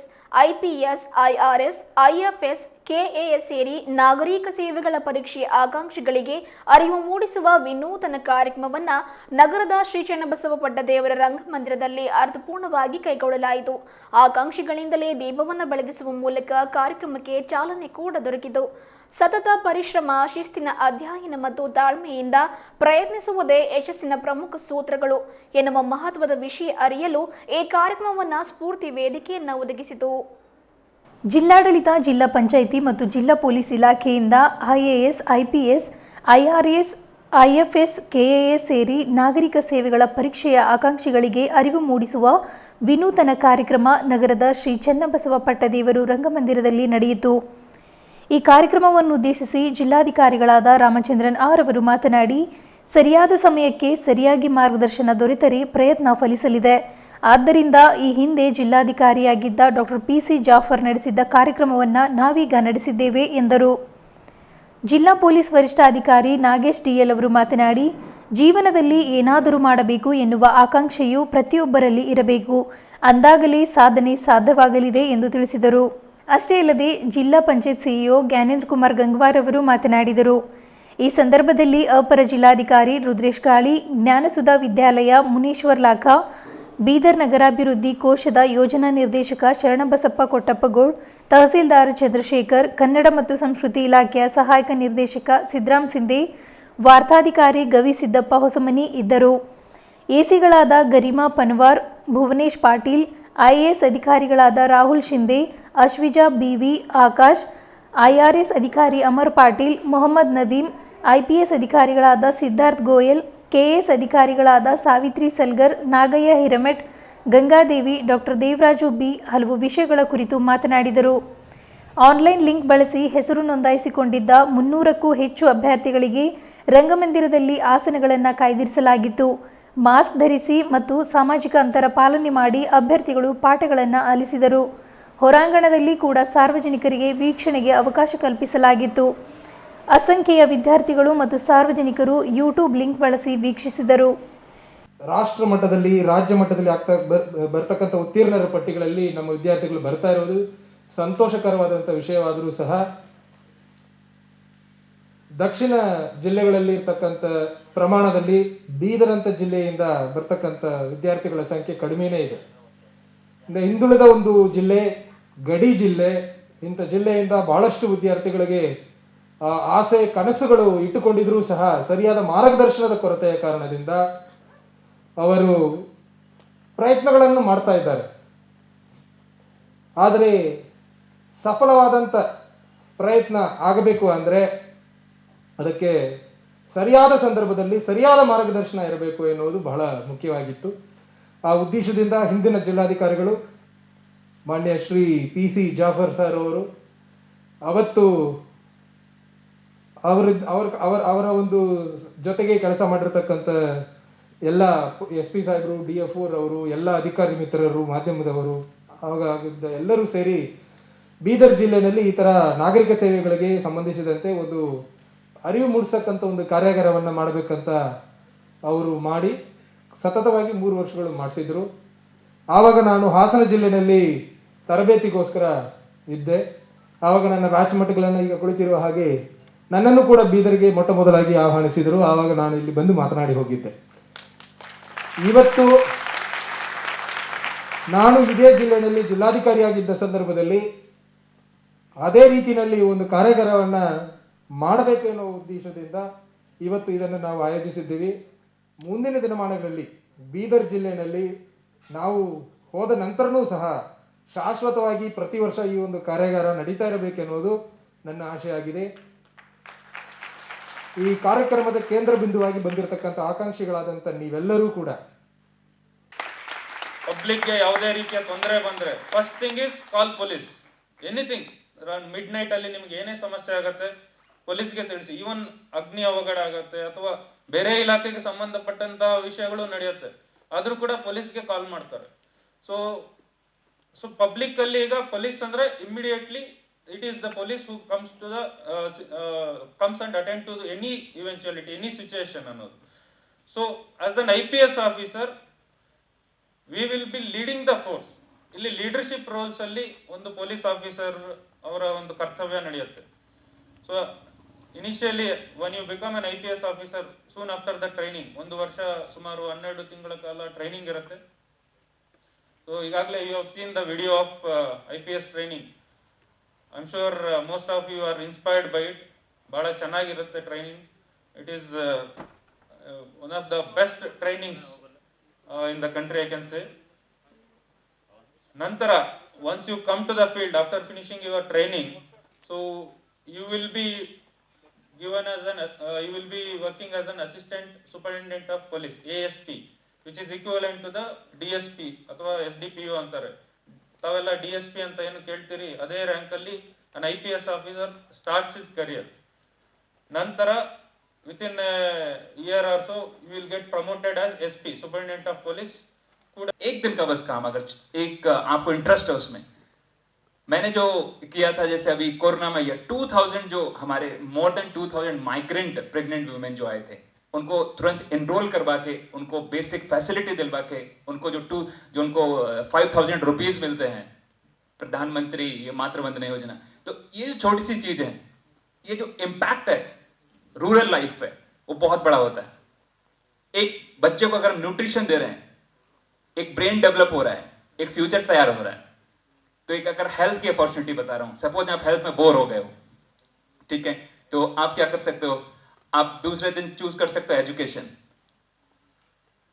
IPS, IRS, IFS, KAS ಸೇರಿ ನಾಗರಿಕ ಸೇವೆಗಳ ಪರೀಕ್ಷೆ ಆಕಾಂಕ್ಷಿಗಳಿಗೆ ಅರಿವು ಮೂಡಿಸುವ ವಿನೂತನ ಕಾರ್ಯಕ್ರಮವನ್ನು ನಗರದ ಶ್ರೀ ಚನ್ನಬಸವ ಪಟ್ಟದೇವರ ರಂಗಮಂದಿರದಲ್ಲಿ ಅರ್ಥಪೂರ್ಣವಾಗಿ ಕೈಗೊಳ್ಳಲಾಯಿತು. ಆಕಾಂಕ್ಷಿಗಳಿಂದಲೇ ದೀಪವನ್ನು ಬೆಳಗಿಸುವ ಮೂಲಕ ಕಾರ್ಯಕ್ರಮಕ್ಕೆ ಚಾಲನೆ ಕೂಡ ದೊರಕಿತು. ಸತತ ಪರಿಶ್ರಮ, ಶಿಸ್ತಿನ ಅಧ್ಯಯನ ಮತ್ತು ತಾಳ್ಮೆಯಿಂದ ಪ್ರಯತ್ನಿಸುವುದೇ ಯಶಸ್ಸಿನ ಪ್ರಮುಖ ಸೂತ್ರಗಳು ಎನ್ನುವ ಮಹತ್ವದ ವಿಷಯ ಅರಿಯಲು ಈ ಕಾರ್ಯಕ್ರಮವನ್ನು ಸ್ಫೂರ್ತಿ ವೇದಿಕೆಯನ್ನು ಒದಗಿಸಿತು. ಜಿಲ್ಲಾಡಳಿತ, ಜಿಲ್ಲಾ ಪಂಚಾಯಿತಿ ಮತ್ತು ಜಿಲ್ಲಾ ಪೊಲೀಸ್ ಇಲಾಖೆಯಿಂದ IAS, IPS, IRS, IFS, KAS ಸೇರಿ ನಾಗರಿಕ ಸೇವೆಗಳ ಪರೀಕ್ಷೆಯ ಆಕಾಂಕ್ಷಿಗಳಿಗೆ ಅರಿವು ಮೂಡಿಸುವ ವಿನೂತನ ಕಾರ್ಯಕ್ರಮ ನಗರದ ಶ್ರೀ ಚನ್ನಬಸವ ಪಟ್ಟದೇವರು ರಂಗಮಂದಿರದಲ್ಲಿ ನಡೆಯಿತು. ಈ ಕಾರ್ಯಕ್ರಮವನ್ನು ಉದ್ದೇಶಿಸಿ ಜಿಲ್ಲಾಧಿಕಾರಿಗಳಾದ ರಾಮಚಂದ್ರನ್ ಅವರು ಮಾತನಾಡಿ, ಸರಿಯಾದ ಸಮಯಕ್ಕೆ ಸರಿಯಾಗಿ ಮಾರ್ಗದರ್ಶನ ದೊರೆತರೆ ಪ್ರಯತ್ನ ಫಲಿಸಲಿದೆ. ಆದ್ದರಿಂದ ಈ ಹಿಂದೆ ಜಿಲ್ಲಾಧಿಕಾರಿಯಾಗಿದ್ದ ಡಾಕ್ಟರ್ PC ಜಾಫರ್ ನಡೆಸಿದ್ದ ಕಾರ್ಯಕ್ರಮವನ್ನು ನಾವೀಗ ನಡೆಸಿದ್ದೇವೆ ಎಂದರು. ಜಿಲ್ಲಾ ಪೊಲೀಸ್ ವರಿಷ್ಠಾಧಿಕಾರಿ ನಾಗೇಶ್ DL ಅವರು ಮಾತನಾಡಿ, ಜೀವನದಲ್ಲಿ ಏನಾದರೂ ಮಾಡಬೇಕು ಎನ್ನುವ ಆಕಾಂಕ್ಷೆಯು ಪ್ರತಿಯೊಬ್ಬರಲ್ಲಿ ಇರಬೇಕು, ಅಂದಾಗಲೇ ಸಾಧನೆ ಸಾಧ್ಯವಾಗಲಿದೆ ಎಂದು ತಿಳಿಸಿದರು. ಅಷ್ಟೇ ಅಲ್ಲದೆ ಜಿಲ್ಲಾ ಪಂಚಾಯತ್ CEO ಜ್ಞಾನೇಂದ್ರ ಕುಮಾರ್ ಗಂಗ್ವಾರ್ ಅವರು ಮಾತನಾಡಿದರು. ಈ ಸಂದರ್ಭದಲ್ಲಿ ಅಪರ ಜಿಲ್ಲಾಧಿಕಾರಿ ರುದ್ರೇಶ್ ಗಾಳಿ, ಜ್ಞಾನಸುಧಾ ವಿದ್ಯಾಲಯ ಮುನೀಶ್ವರ್ ಲಾಖಾ, ಬೀದರ್ ನಗರಾಭಿವೃದ್ಧಿ ಕೋಶದ ಯೋಜನಾ ನಿರ್ದೇಶಕ ಶರಣಬಸಪ್ಪ ಕೊಟ್ಟಪ್ಪಗೋಳ್, ತಹಸೀಲ್ದಾರ್ ಚಂದ್ರಶೇಖರ್, ಕನ್ನಡ ಮತ್ತು ಸಂಸ್ಕೃತಿ ಇಲಾಖೆಯ ಸಹಾಯಕ ನಿರ್ದೇಶಕ ಸಿದ್ದರಾಮ್ ಸಿಂಧೆ, ವಾರ್ತಾಧಿಕಾರಿ ಗವಿ ಸಿದ್ದಪ್ಪ ಹೊಸಮನಿ ಇದ್ದರು. ಎಸಿಗಳಾದ ಗರಿಮಾ ಪನ್ವಾರ್, ಭುವನೇಶ್ ಪಾಟೀಲ್, IAS ಅಧಿಕಾರಿಗಳಾದ ರಾಹುಲ್ ಶಿಂದೆ, ಅಶ್ವಿಜಾ BV, ಆಕಾಶ್, IRS ಅಧಿಕಾರಿ ಅಮರ್ ಪಾಟೀಲ್, ಮೊಹಮ್ಮದ್ ನದೀಮ್, IPS ಅಧಿಕಾರಿಗಳಾದ ಸಿದ್ಧಾರ್ಥ್ ಗೋಯಲ್, KAS ಅಧಿಕಾರಿಗಳಾದ ಸಾವಿತ್ರಿ ಸಲ್ಗರ್, ನಾಗಯ್ಯ ಹಿರಮೆಟ್, ಗಂಗಾದೇವಿ, ಡಾಕ್ಟರ್ ದೇವರಾಜು B ಹಲವು ವಿಷಯಗಳ ಕುರಿತು ಮಾತನಾಡಿದರು. ಆನ್ಲೈನ್ ಲಿಂಕ್ ಬಳಸಿ ಹೆಸರು ನೋಂದಾಯಿಸಿಕೊಂಡಿದ್ದ 300ಕ್ಕೂ ಹೆಚ್ಚು ಅಭ್ಯರ್ಥಿಗಳಿಗೆ ರಂಗಮಂದಿರದಲ್ಲಿ ಆಸನಗಳನ್ನು ಕಾಯ್ದಿರಿಸಲಾಗಿತ್ತು. ಮಾಸ್ಕ್ ಧರಿಸಿ ಮತ್ತು ಸಾಮಾಜಿಕ ಅಂತರ ಪಾಲನೆ ಮಾಡಿ ಅಭ್ಯರ್ಥಿಗಳು ಪಾಠಗಳನ್ನು ಆಲಿಸಿದರು. ಹೊರಾಂಗಣದಲ್ಲಿ ಕೂಡ ಸಾರ್ವಜನಿಕರಿಗೆ ವೀಕ್ಷಣೆಗೆ ಅವಕಾಶ ಕಲ್ಪಿಸಲಾಗಿತ್ತು. ಅಸಂಖ್ಯೆಯ ವಿದ್ಯಾರ್ಥಿಗಳು ಮತ್ತು ಸಾರ್ವಜನಿಕರು ಯೂಟ್ಯೂಬ್ ಲಿಂಕ್ ಬಳಸಿ ವೀಕ್ಷಿಸಿದರು. ರಾಷ್ಟ್ರ ಮಟ್ಟದಲ್ಲಿ, ರಾಜ್ಯ ಮಟ್ಟದಲ್ಲಿ ಬರ್ತಕ್ಕಂಥ ಉತ್ತೀರ್ಣರ ಪಟ್ಟಿಗಳಲ್ಲಿ ನಮ್ಮ ವಿದ್ಯಾರ್ಥಿಗಳು ಬರ್ತಾ ಇರೋದು ಸಂತೋಷಕರವಾದಂಥ ವಿಷಯವಾದರೂ ಸಹ ದಕ್ಷಿಣ ಜಿಲ್ಲೆಗಳಲ್ಲಿ ಇರ್ತಕ್ಕಂಥ ಪ್ರಮಾಣದಲ್ಲಿ ಬೀದರಂತ ಜಿಲ್ಲೆಯಿಂದ ಬರ್ತಕ್ಕಂಥ ವಿದ್ಯಾರ್ಥಿಗಳ ಸಂಖ್ಯೆ ಕಡಿಮೆನೇ ಇದೆ. ಹಿಂದುಳಿದ ಒಂದು ಜಿಲ್ಲೆ, ಗಡಿ ಜಿಲ್ಲೆ, ಇಂಥ ಜಿಲ್ಲೆಯಿಂದ ಬಹಳಷ್ಟು ವಿದ್ಯಾರ್ಥಿಗಳಿಗೆ ಆಸೆ ಕನಸುಗಳು ಇಟ್ಟುಕೊಂಡಿದ್ರೂ ಸಹ ಸರಿಯಾದ ಮಾರ್ಗದರ್ಶನದ ಕೊರತೆಯ ಕಾರಣದಿಂದ ಅವರು ಪ್ರಯತ್ನಗಳನ್ನು ಮಾಡ್ತಾ ಇದ್ದಾರೆ. ಆದರೆ ಸಫಲವಾದಂಥ ಪ್ರಯತ್ನ ಆಗಬೇಕು ಅಂದರೆ ಅದಕ್ಕೆ ಸರಿಯಾದ ಸಂದರ್ಭದಲ್ಲಿ ಸರಿಯಾದ ಮಾರ್ಗದರ್ಶನ ಇರಬೇಕು ಎನ್ನುವುದು ಬಹಳ ಮುಖ್ಯವಾಗಿತ್ತು. ಆ ಉದ್ದೇಶದಿಂದ ಹಿಂದಿನ ಜಿಲ್ಲಾಧಿಕಾರಿಗಳು ಮಾನ್ಯ ಶ್ರೀ PC ಜಾಫರ್ ಸರ್ ಅವರು ಅವತ್ತು ಅವರ ಒಂದು ಜೊತೆಗೆ ಕೆಲಸ ಮಾಡಿರ್ತಕ್ಕಂಥ ಎಲ್ಲ SP ಸಾಹೇಬರು, DFO ಅವರು, ಎಲ್ಲ ಅಧಿಕಾರಿ ಮಿತ್ರರು, ಮಾಧ್ಯಮದವರು ಆಗಿದ್ದ ಎಲ್ಲರೂ ಸೇರಿ ಬೀದರ್ ಜಿಲ್ಲೆಯಲ್ಲಿ ಈ ಥರ ನಾಗರಿಕ ಸೇವೆಗಳಿಗೆ ಸಂಬಂಧಿಸಿದಂತೆ ಒಂದು ಅರಿವು ಮೂಡಿಸ್ತಕ್ಕಂಥ ಒಂದು ಕಾರ್ಯಾಗಾರವನ್ನು ಮಾಡಬೇಕಂತ ಅವರು ಮಾಡಿ ಸತತವಾಗಿ 3 ವರ್ಷಗಳು ಮಾಡಿಸಿದ್ರು. ಆವಾಗ ನಾನು ಹಾಸನ ಜಿಲ್ಲೆಯಲ್ಲಿ ತರಬೇತಿಗೋಸ್ಕರ ಇದ್ದೆ. ಆವಾಗ ನನ್ನ ಬ್ಯಾಚ್ ಮಟ್ಗಳನ್ನು ಈಗ ಕುಳಿತಿರುವ ಹಾಗೆ ನನ್ನನ್ನು ಕೂಡ ಬೀದರ್ಗೆ ಮೊಟ್ಟ ಮೊದಲಾಗಿ ಆಹ್ವಾನಿಸಿದರು. ಆವಾಗ ನಾನು ಇಲ್ಲಿ ಬಂದು ಮಾತನಾಡಿ ಹೋಗಿದ್ದೆ. ಇವತ್ತು ನಾನು ಇದೇ ಜಿಲ್ಲೆಯಲ್ಲಿ ಜಿಲ್ಲಾಧಿಕಾರಿಯಾಗಿದ್ದ ಸಂದರ್ಭದಲ್ಲಿ ಅದೇ ರೀತಿಯಲ್ಲಿ ಒಂದು ಕಾರ್ಯಾಗಾರವನ್ನು ಮಾಡಬೇಕು ಅನ್ನೋ ಉದ್ದೇಶದಿಂದ ಇವತ್ತು ಇದನ್ನು ನಾವು ಆಯೋಜಿಸಿದ್ದೀವಿ. ಮುಂದಿನ ದಿನಮಾನಗಳಲ್ಲಿ ಬೀದರ್ ಜಿಲ್ಲೆಯಲ್ಲಿ ನಾವು ಹೋದ ನಂತರನೂ ಸಹ ಶಾಶ್ವತವಾಗಿ ಪ್ರತಿ ವರ್ಷ ಈ ಒಂದು ಕಾರ್ಯಾಗಾರ ನಡೀತಾ ಇರಬೇಕೆನ್ನುವುದು ನನ್ನ ಆಶೆ ಆಗಿದೆ. ಈ ಕಾರ್ಯಕ್ರಮದ ಕೇಂದ್ರ ಬಿಂದುವಾಗಿ ಬಂದಿರತಕ್ಕಂಥ ಆಕಾಂಕ್ಷಿಗಳಾದಂಥ ನೀವೆಲ್ಲರೂ ಕೂಡ ಪಬ್ಲಿಕ್ಗೆ ಯಾವುದೇ ರೀತಿಯ ತೊಂದರೆ ಬಂದರೆ first thing is call police. Anything mid night ಅಲ್ಲಿ ನಿಮ್ಗೆ ಏನೇ ಸಮಸ್ಯೆ ಆಗುತ್ತೆ ಪೊಲೀಸ್ಗೆ ತಿಳಿಸಿ. ಈವನ್ ಅಗ್ನಿ ಅವಘಡ ಆಗುತ್ತೆ ಅಥವಾ ಬೇರೆ ಇಲಾಖೆಗೆ ಸಂಬಂಧಪಟ್ಟಂತಹ ವಿಷಯಗಳು ನಡೆಯುತ್ತೆ, ಆದ್ರೂ ಕೂಡ ಪೊಲೀಸ್ಗೆ ಕಾಲ್ ಮಾಡ್ತಾರೆ. ಸೊ ಪಬ್ಲಿಕ್ ಅಲ್ಲಿ ಈಗ ಪೊಲೀಸ್ ಅಂದ್ರೆ immediately it is the police who comes and attend to any eventuality, any situation ಅನ್ನೋದು. So as an IPS officer we will be leading the force. ಇಲ್ಲಿ ಲೀಡರ್ಶಿಪ್ ರೋಲ್ಸ್ ಅಲ್ಲಿ ಒಂದು ಪೊಲೀಸ್ ಆಫೀಸರ್ ಅವರ ಒಂದು ಕರ್ತವ್ಯ ನಡೆಯುತ್ತೆ. So initially when you become an IPS officer, soon after the training, 1 ವರ್ಷ ಸುಮಾರು 12 ತಿಂಗಳ ಕಾಲ ಟ್ರೈನಿಂಗ್ ಇರುತ್ತೆ. ಸೊ ಈಗಾಗಲೇ you have seen the video of IPS training. I'm sure most of you are inspired by it. ಬಹಳ ಚೆನ್ನಾಗಿರುತ್ತೆ training. It is one of the best trainings in the country, I can say. Nantara, once you come to the field after finishing your training, so you will be given as you will be working as an assistant superintendent of police, ASP, which is equivalent to the DSP ಅಥವಾ SDPO ಅಂತಾರೆ. ತಾವೆಲ್ಲ DSP ಅಂತ ಏನು ಕೇಳ್ತೀರಿ, ಅದೇ rank ಅಲ್ಲಿ an IPS officer starts his career. ನಂತರ within a year or so you will get promoted as SP, superintendent of police. एक दिन का बस काम, अगर एक आपको इंटरेस्ट है उसमें. मैंने जो किया था, जैसे अभी कोरोना में 2000 जो हमारे more than 2000 migrant pregnant women जो आए थे, उनको तुरंत एनरोल करवा के, उनको बेसिक फैसिलिटी दिलवा के, उनको जो उनको 5000 रुपीज मिलते हैं प्रधानमंत्री ये मातृ वंदना योजना. तो ये जो छोटी सी चीज है, ये जो इम्पैक्ट है रूरल लाइफ पे वो बहुत बड़ा होता है. एक बच्चे को अगर न्यूट्रिशन दे रहे हैं, एक ब्रेन डेवलप हो रहा है, एक फ्यूचर तैयार हो रहा है. तो एक अगर हेल्थ की अपॉर्चुनिटी बता रहा हूं, सपोज आप हेल्थ में बोर हो गए हो, ठीक है, तो आप क्या कर सकते हो, आप दूसरे दिन चूज कर सकते हो एजुकेशन.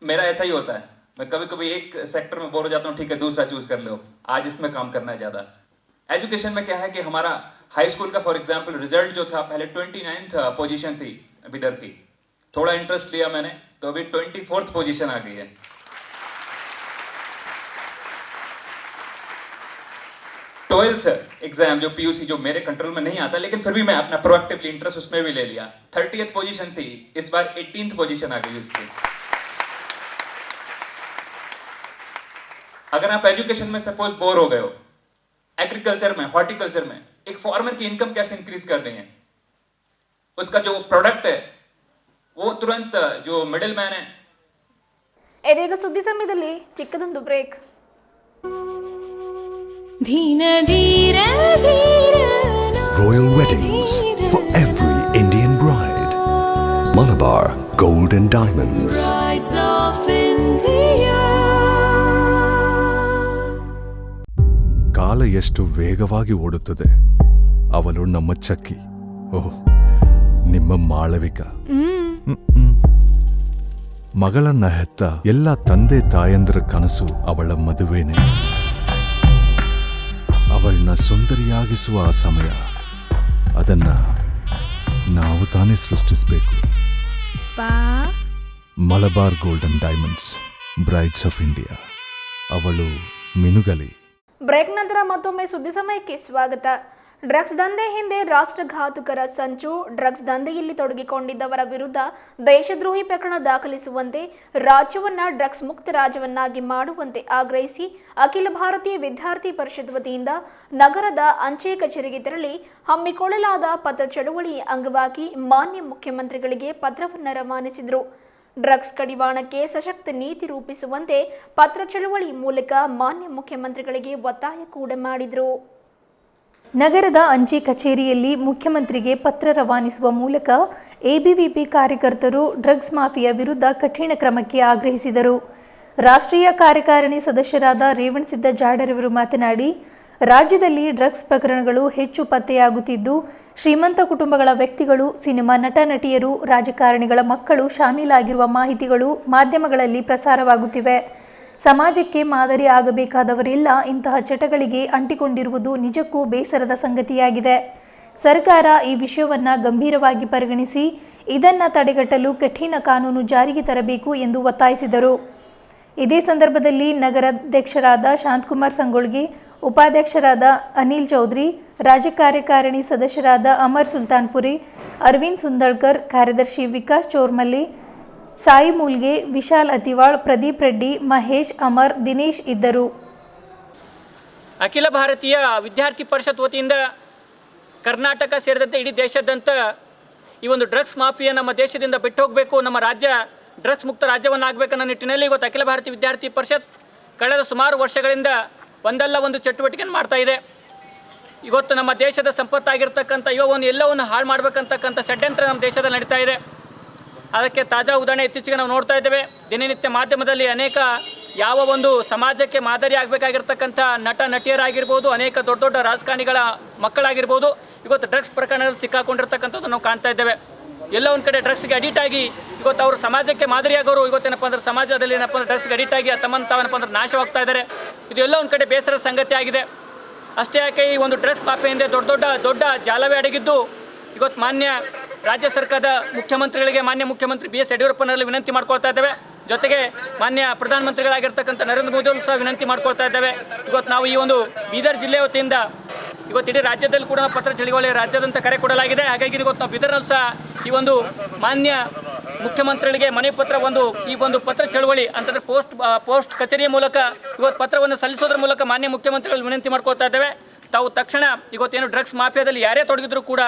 मेरा ऐसा ही होता है, मैं कभी कभी एक सेक्टर में बोर हो जाता हूँ, ठीक है दूसरा चूज कर लो, आज इसमें काम करना है ज्यादा. एजुकेशन में क्या है कि हमारा हाई स्कूल का फॉर एग्जांपल रिजल्ट जो था पहले 29th पोजीशन थी बिदर की, थोड़ा इंटरेस्ट लिया मैंने तो अभी 24th पोजीशन आ गई है. ट्वेल्थ एग्जाम जो PUC जो मेरे कंट्रोल में नहीं आता, लेकिन फिर भी मैं अपना प्रोएक्टिवली इंटरेस्ट उसमें भी ले लिया. 30th पोजीशन थी, इस बार 18th पोजीशन आ गई इसकी. अगर आप एजुकेशन में सपोज बोर हो गए हो, एग्रीकल्चर में, हॉर्टिकल्चर में, एक फार्मर की इनकम कैसे इंक्रीज करनी है, उसका जो प्रोडक्ट है वो तुरंत जो मिडिल मैन है. ಇದೀಗ ಸುದ್ದಿ ಸಮಯದಲ್ಲಿ ಚಿಕ್ಕದೊಂದು break. Royal weddings for every Indian bride. Malabar Gold and Diamonds. ಕಾಲ ಎಷ್ಟು ವೇಗವಾಗಿ ಓಡುತ್ತದೆ. ಅವಳು ನಮ್ಮ ಚಕ್ಕಿ, ಓಹ್ ನಿಮ್ಮ ಮಾಳವಿಕ. ಮಗಳನ್ನ ಹೆತ್ತ ಎಲ್ಲ ತಂದೆ ತಾಯಂದ್ರ ಕನಸು ಅವಳ ಮದುವೆನೇ. ಅವಳನ್ನ ಸುಂದರಿಯಾಗಿಸುವ ಆ ಸಮಯ, ಅದನ್ನ ನಾವು ತಾನೇ ಸೃಷ್ಟಿಸಬೇಕು. Malabar gold and diamonds, brides of India. ಅವಳು ಮಿನುಗಲಿ. ಬ್ರೇಕ್ ನಂತರ ಮತ್ತೊಮ್ಮೆ ಸುದ್ದಿ ಸಮಯಕ್ಕೆ ಸ್ವಾಗತ. ಡ್ರಗ್ಸ್ ದಂಧೆ ಹಿಂದೆ ರಾಷ್ಟ್ರಘಾತುಕರ ಸಂಚು. ಡ್ರಗ್ಸ್ ದಂಧೆಯಲ್ಲಿ ತೊಡಗಿಕೊಂಡಿದ್ದವರ ವಿರುದ್ಧ ದೇಶದ್ರೋಹಿ ಪ್ರಕರಣ ದಾಖಲಿಸುವಂತೆ, ರಾಜ್ಯವನ್ನ ಡ್ರಗ್ಸ್ ಮುಕ್ತ ರಾಜ್ಯವನ್ನಾಗಿ ಮಾಡುವಂತೆ ಆಗ್ರಹಿಸಿ ಅಖಿಲ ಭಾರತೀಯ ವಿದ್ಯಾರ್ಥಿ ಪರಿಷತ್ ವತಿಯಿಂದ ನಗರದ ಅಂಚೆ ಕಚೇರಿಗೆ ತೆರಳಿ ಹಮ್ಮಿಕೊಳ್ಳಲಾದ ಪತ್ರ ಚಳುವಳಿ ಅಂಗವಾಗಿ ಮಾನ್ಯ ಮುಖ್ಯಮಂತ್ರಿಗಳಿಗೆ ಪತ್ರವನ್ನು ರವಾನಿಸಿದರು. ಡ್ರಗ್ಸ್ ಕಡಿವಾಣಕ್ಕೆ ಸಶಕ್ತ ನೀತಿ ರೂಪಿಸುವಂತೆ ಪತ್ರ ಚಳುವಳಿ ಮೂಲಕ ಮಾನ್ಯ ಮುಖ್ಯಮಂತ್ರಿಗಳಿಗೆ ಒತ್ತಾಯ ಕೂಡ ಮಾಡಿದರು. ನಗರದ ಅಂಚೆ ಕಚೇರಿಯಲ್ಲಿ ಮುಖ್ಯಮಂತ್ರಿಗೆ ಪತ್ರ ರವಾನಿಸುವ ಮೂಲಕ ಎಬಿವಿಪಿ ಕಾರ್ಯಕರ್ತರು ಡ್ರಗ್ಸ್ ಮಾಫಿಯಾ ವಿರುದ್ಧ ಕಠಿಣ ಕ್ರಮಕ್ಕೆ ಆಗ್ರಹಿಸಿದರು. ರಾಷ್ಟ್ರೀಯ ಕಾರ್ಯಕಾರಿಣಿ ಸದಸ್ಯರಾದ ರೇವಣಸಿದ್ದ ಜಾಡರವರು ಮಾತನಾಡಿ, ರಾಜ್ಯದಲ್ಲಿ ಡ್ರಗ್ಸ್ ಪ್ರಕರಣಗಳು ಹೆಚ್ಚು ಪತ್ತೆಯಾಗುತ್ತಿದ್ದು, ಶ್ರೀಮಂತ ಕುಟುಂಬಗಳ ವ್ಯಕ್ತಿಗಳು, ಸಿನಿಮಾ ನಟ ನಟಿಯರು, ರಾಜಕಾರಣಿಗಳ ಮಕ್ಕಳು ಶಾಮೀಲಾಗಿರುವ ಮಾಹಿತಿಗಳು ಮಾಧ್ಯಮಗಳಲ್ಲಿ ಪ್ರಸಾರವಾಗುತ್ತಿವೆ. ಸಮಾಜಕ್ಕೆ ಮಾದರಿ ಆಗಬೇಕಾದವರೆಲ್ಲ ಇಂತಹ ಚಟಗಳಿಗೆ ಅಂಟಿಕೊಂಡಿರುವುದು ನಿಜಕ್ಕೂ ಬೇಸರದ ಸಂಗತಿಯಾಗಿದೆ. ಸರ್ಕಾರ ಈ ವಿಷಯವನ್ನು ಗಂಭೀರವಾಗಿ ಪರಿಗಣಿಸಿ ಇದನ್ನು ತಡೆಗಟ್ಟಲು ಕಠಿಣ ಕಾನೂನು ಜಾರಿಗೆ ತರಬೇಕು ಎಂದು ಒತ್ತಾಯಿಸಿದರು. ಇದೇ ಸಂದರ್ಭದಲ್ಲಿ ನಗರಾಧ್ಯಕ್ಷರಾದ ಶಾಂತಕುಮಾರ್ ಸಂಗೊಳ್ಗಿ, ಉಪಾಧ್ಯಕ್ಷರಾದ ಅನಿಲ್ ಚೌಧರಿ, ರಾಜ್ಯ ಕಾರ್ಯಕಾರಿಣಿ ಸದಸ್ಯರಾದ ಅಮರ್ ಸುಲ್ತಾನ್ಪುರಿ, ಅರವಿಂದ್ ಸುಂದಳ್ಕರ್, ಕಾರ್ಯದರ್ಶಿ ವಿಕಾಸ್ ಚೋರ್ಮಲ್ಲಿ, ಸಾಯಿ ಮೂಲ್ಗೆ, ವಿಶಾಲ್ ಅತಿವಾಳ್, ಪ್ರದೀಪ್ ರೆಡ್ಡಿ, ಮಹೇಶ್, ಅಮರ್, ದಿನೇಶ್ ಇದ್ದರು. ಅಖಿಲ ಭಾರತೀಯ ವಿದ್ಯಾರ್ಥಿ ಪರಿಷತ್ ವತಿಯಿಂದ ಕರ್ನಾಟಕ ಸೇರಿದಂತೆ ಇಡೀ ದೇಶಾದ್ಯಂತ ಈ ಒಂದು ಡ್ರಗ್ಸ್ ಮಾಫಿಯಾ ನಮ್ಮ ದೇಶದಿಂದ ಬಿಟ್ಟು ಹೋಗಬೇಕು, ನಮ್ಮ ರಾಜ್ಯ ಡ್ರಗ್ಸ್ ಮುಕ್ತ ರಾಜ್ಯವನ್ನಾಗಬೇಕನ್ನೋ ನಿಟ್ಟಿನಲ್ಲಿ ಇವತ್ತು ಅಖಿಲ ಭಾರತೀಯ ವಿದ್ಯಾರ್ಥಿ ಪರಿಷತ್ ಕಳೆದ ಸುಮಾರು ವರ್ಷಗಳಿಂದ ಒಂದಲ್ಲ ಒಂದು ಚಟುವಟಿಕೆಯನ್ನು ಮಾಡ್ತಾ ಇದೆ. ಇವತ್ತು ನಮ್ಮ ದೇಶದ ಸಂಪತ್ತಾಗಿರ್ತಕ್ಕಂಥ ಯುವವನ್ನು ಎಲ್ಲವನ್ನು ಹಾಳು ಮಾಡಬೇಕಂತಕ್ಕಂಥ ಷಡ್ಯಂತ್ರ ನಮ್ಮ ದೇಶದಲ್ಲಿ ನಡೀತಾ ಇದೆ. ಅದಕ್ಕೆ ತಾಜಾ ಉದಾಹರಣೆ ಇತ್ತೀಚೆಗೆ ನಾವು ನೋಡ್ತಾ ಇದ್ದೇವೆ. ದಿನನಿತ್ಯ ಮಾಧ್ಯಮದಲ್ಲಿ ಅನೇಕ ಯಾವ ಒಂದು ಸಮಾಜಕ್ಕೆ ಮಾದರಿ ಆಗಬೇಕಾಗಿರ್ತಕ್ಕಂಥ ನಟ ನಟಿಯರಾಗಿರ್ಬೋದು, ಅನೇಕ ದೊಡ್ಡ ದೊಡ್ಡ ರಾಜಕಾರಣಿಗಳ ಮಕ್ಕಳಾಗಿರ್ಬೋದು, ಇವತ್ತು ಡ್ರಗ್ಸ್ ಪ್ರಕರಣದಲ್ಲಿ ಸಿಕ್ಕಾಕೊಂಡಿರ್ತಕ್ಕಂಥದ್ದು ನಾವು ಕಾಣ್ತಾ ಇದ್ದೇವೆ. ಎಲ್ಲ ಒಂದು ಕಡೆ ಡ್ರಗ್ಸ್ಗೆ ಅಡಿಕ್ಟ್ ಆಗಿ ಇವತ್ತು ಅವರು ಸಮಾಜಕ್ಕೆ ಮಾದರಿಯಾಗೋರು ಇವತ್ತೇನಪ್ಪ ಅಂದ್ರೆ ಸಮಾಜದಲ್ಲಿ ಏನಪ್ಪ ಅಂದ್ರೆ ಡ್ರಗ್ಸ್ಗೆ ಅಡಿಕ್ಟ್ ಆಗಿ ತಮ್ಮನ್ನು ತಾವೇನಪ್ಪ ಅಂದ್ರೆ ನಾಶವಾಗ್ತಾ ಇದ್ದಾರೆ. ಇದು ಎಲ್ಲ ಒಂದು ಕಡೆ ಬೇಸರದ ಸಂಗತಿ ಆಗಿದೆ. ಅಷ್ಟೇ ಯಾಕೆ ಈ ಒಂದು ಡ್ರಗ್ಸ್ ಮಾಫಿಯಾ ದೊಡ್ಡ ದೊಡ್ಡ ಜಾಲವೇ ಅಡಗಿದ್ದು ಇವತ್ತು ಮಾನ್ಯ ರಾಜ್ಯ ಸರ್ಕಾರದ ಮುಖ್ಯಮಂತ್ರಿಗಳಿಗೆ, ಮಾನ್ಯ ಮುಖ್ಯಮಂತ್ರಿ BS ಯಡಿಯೂರಪ್ಪನಲ್ಲಿ ವಿನಂತಿ ಮಾಡ್ಕೊಳ್ತಾ ಇದ್ದೇವೆ. ಜೊತೆಗೆ ಮಾನ್ಯ ಪ್ರಧಾನಮಂತ್ರಿಗಳಾಗಿರ್ತಕ್ಕಂಥ ನರೇಂದ್ರ ಮೋದಿ ಅವರು ಸಹ ವಿನಂತಿ ಮಾಡ್ಕೊಳ್ತಾ ಇದ್ದೇವೆ. ಇವತ್ತು ನಾವು ಈ ಒಂದು ಬೀದರ್ ಜಿಲ್ಲೆ ವತಿಯಿಂದ ಇವತ್ತು ಇಡೀ ರಾಜ್ಯದಲ್ಲಿ ಕೂಡ ಪತ್ರ ಚಳುವಳಿ ರಾಜ್ಯದಂತ ಕರೆ ಕೊಡಲಾಗಿದೆ. ಹಾಗಾಗಿ ಇವತ್ತು ನಾವು ಬೀದರ್ನಲ್ಲಿ ಸಹ ಈ ಒಂದು ಮಾನ್ಯ ಮುಖ್ಯಮಂತ್ರಿಗಳಿಗೆ ಮನವಿ ಪತ್ರ ಈ ಒಂದು ಪತ್ರ ಚಳುವಳಿ ಅಂತಂದರೆ ಪೋಸ್ಟ್ ಕಚೇರಿಯ ಮೂಲಕ ಇವತ್ತು ಪತ್ರವನ್ನು ಸಲ್ಲಿಸೋದ್ರ ಮೂಲಕ ಮಾನ್ಯ ಮುಖ್ಯಮಂತ್ರಿಗಳು ವಿನಂತಿ ಮಾಡ್ಕೊಳ್ತಾ ಇದ್ದೇವೆ. ತಾವು ತಕ್ಷಣ ಇವತ್ತೇನು ಡ್ರಗ್ಸ್ ಮಾಫಿಯಾದಲ್ಲಿ ಯಾರೇ ತೊಡಗಿದ್ರು ಕೂಡ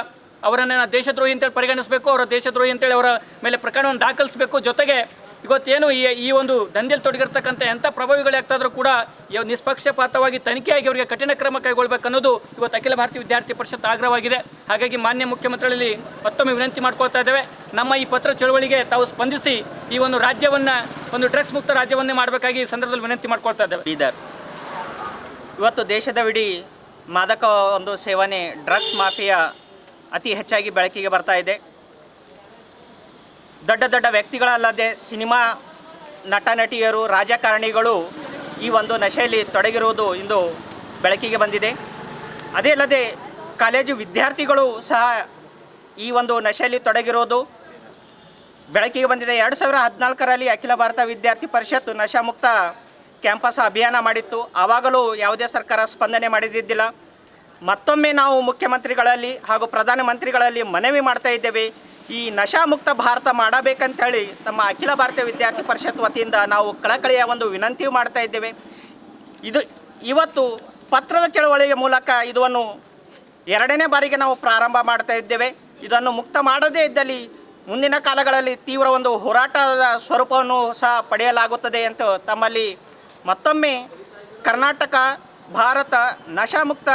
ಅವರನ್ನು ದೇಶದ್ರೋಹಿ ಅಂತೇಳಿ ಪರಿಗಣಿಸಬೇಕು, ಅವರ ದೇಶದ್ರೋಹಿ ಅಂತೇಳಿ ಅವರ ಮೇಲೆ ಪ್ರಕರಣವನ್ನು ದಾಖಲಿಸಬೇಕು. ಜೊತೆಗೆ ಇವತ್ತೇನು ಈ ಒಂದು ದಂಧೆಯಲ್ಲಿ ತೊಡಗಿರ್ತಕ್ಕಂಥ ಎಂಥ ಪ್ರಭಾವಿಗಳಾಗ್ತಾದ್ರೂ ಕೂಡ ನಿಷ್ಪಕ್ಷಪಾತವಾಗಿ ತನಿಖೆಯಾಗಿ ಅವರಿಗೆ ಕಠಿಣ ಕ್ರಮ ಕೈಗೊಳ್ಳಬೇಕನ್ನೋದು ಇವತ್ತು ಅಖಿಲ ಭಾರತೀಯ ವಿದ್ಯಾರ್ಥಿ ಪರಿಷತ್ ಆಗ್ರಹವಾಗಿದೆ. ಹಾಗಾಗಿ ಮಾನ್ಯ ಮುಖ್ಯಮಂತ್ರಿಗಳಲ್ಲಿ ಮತ್ತೊಮ್ಮೆ ವಿನಂತಿ ಮಾಡ್ಕೊಳ್ತಾ ಇದ್ದೇವೆ, ನಮ್ಮ ಈ ಪತ್ರ ಚಳವಳಿಗೆ ತಾವು ಸ್ಪಂದಿಸಿ ಈ ಒಂದು ರಾಜ್ಯವನ್ನು ಒಂದು ಡ್ರಗ್ಸ್ ಮುಕ್ತ ರಾಜ್ಯವನ್ನೇ ಮಾಡಬೇಕಾಗಿ ಈ ಸಂದರ್ಭದಲ್ಲಿ ವಿನಂತಿ ಮಾಡ್ಕೊಳ್ತಾ ಇದ್ದೇವೆ. ಬೀದರ್ ಇವತ್ತು ದೇಶದವಿಡೀ ಮಾದಕ ಒಂದು ಸೇವನೆ ಡ್ರಗ್ಸ್ ಮಾಫಿಯಾ ಅತಿ ಹೆಚ್ಚಾಗಿ ಬೆಳಕಿಗೆ ಬರ್ತಾ ಇದೆ. ದೊಡ್ಡ ದೊಡ್ಡ ವ್ಯಕ್ತಿಗಳಲ್ಲದೆ ಸಿನಿಮಾ ನಟ ನಟಿಯರು, ರಾಜಕಾರಣಿಗಳು ಈ ಒಂದು ನಶೆಯಲ್ಲಿ ತೊಡಗಿರುವುದು ಇಂದು ಬೆಳಕಿಗೆ ಬಂದಿದೆ. ಅದೇ ಅಲ್ಲದೆ ಕಾಲೇಜು ವಿದ್ಯಾರ್ಥಿಗಳು ಸಹ ಈ ಒಂದು ನಶೆಯಲ್ಲಿ ತೊಡಗಿರೋದು ಬೆಳಕಿಗೆ ಬಂದಿದೆ. 2014ರಲ್ಲಿ ಅಖಿಲ ಭಾರತ ವಿದ್ಯಾರ್ಥಿ ಪರಿಷತ್ ನಶಾಮುಕ್ತ ಕ್ಯಾಂಪಸ್ ಅಭಿಯಾನ ಮಾಡಿತ್ತು. ಆವಾಗಲೂ ಯಾವುದೇ ಸರ್ಕಾರ ಸ್ಪಂದನೆ ಮಾಡಿದ್ದಿಲ್ಲ. ಮತ್ತೊಮ್ಮೆ ನಾವು ಮುಖ್ಯಮಂತ್ರಿಗಳಲ್ಲಿ ಹಾಗೂ ಪ್ರಧಾನಮಂತ್ರಿಗಳಲ್ಲಿ ಮನವಿ ಮಾಡ್ತಾ ಇದ್ದೇವೆ, ಈ ನಶಾಮುಕ್ತ ಭಾರತ ಮಾಡಬೇಕಂತೇಳಿ ನಮ್ಮ ಅಖಿಲ ಭಾರತೀಯ ವಿದ್ಯಾರ್ಥಿ ಪರಿಷತ್ ವತಿಯಿಂದ ನಾವು ಕಳಕಳಿಯ ಒಂದು ವಿನಂತಿ ಮಾಡ್ತಾ ಇದ್ದೇವೆ. ಇವತ್ತು ಪತ್ರದ ಚಳವಳಿಯ ಮೂಲಕ ಇದನ್ನು 2ನೇ ಬಾರಿಗೆ ನಾವು ಪ್ರಾರಂಭ ಮಾಡ್ತಾ ಇದ್ದೇವೆ. ಇದನ್ನು ಮುಕ್ತ ಮಾಡದೇ ಇದ್ದಲ್ಲಿ ಮುಂದಿನ ಕಾಲಗಳಲ್ಲಿ ತೀವ್ರ ಒಂದು ಹೋರಾಟದ ಸ್ವರೂಪವನ್ನು ಸಹ ಪಡೆಯಲಾಗುತ್ತದೆ ಅಂತ ತಮ್ಮಲ್ಲಿ ಮತ್ತೊಮ್ಮೆ ಕರ್ನಾಟಕ ಭಾರತ ನಶಾಮುಕ್ತ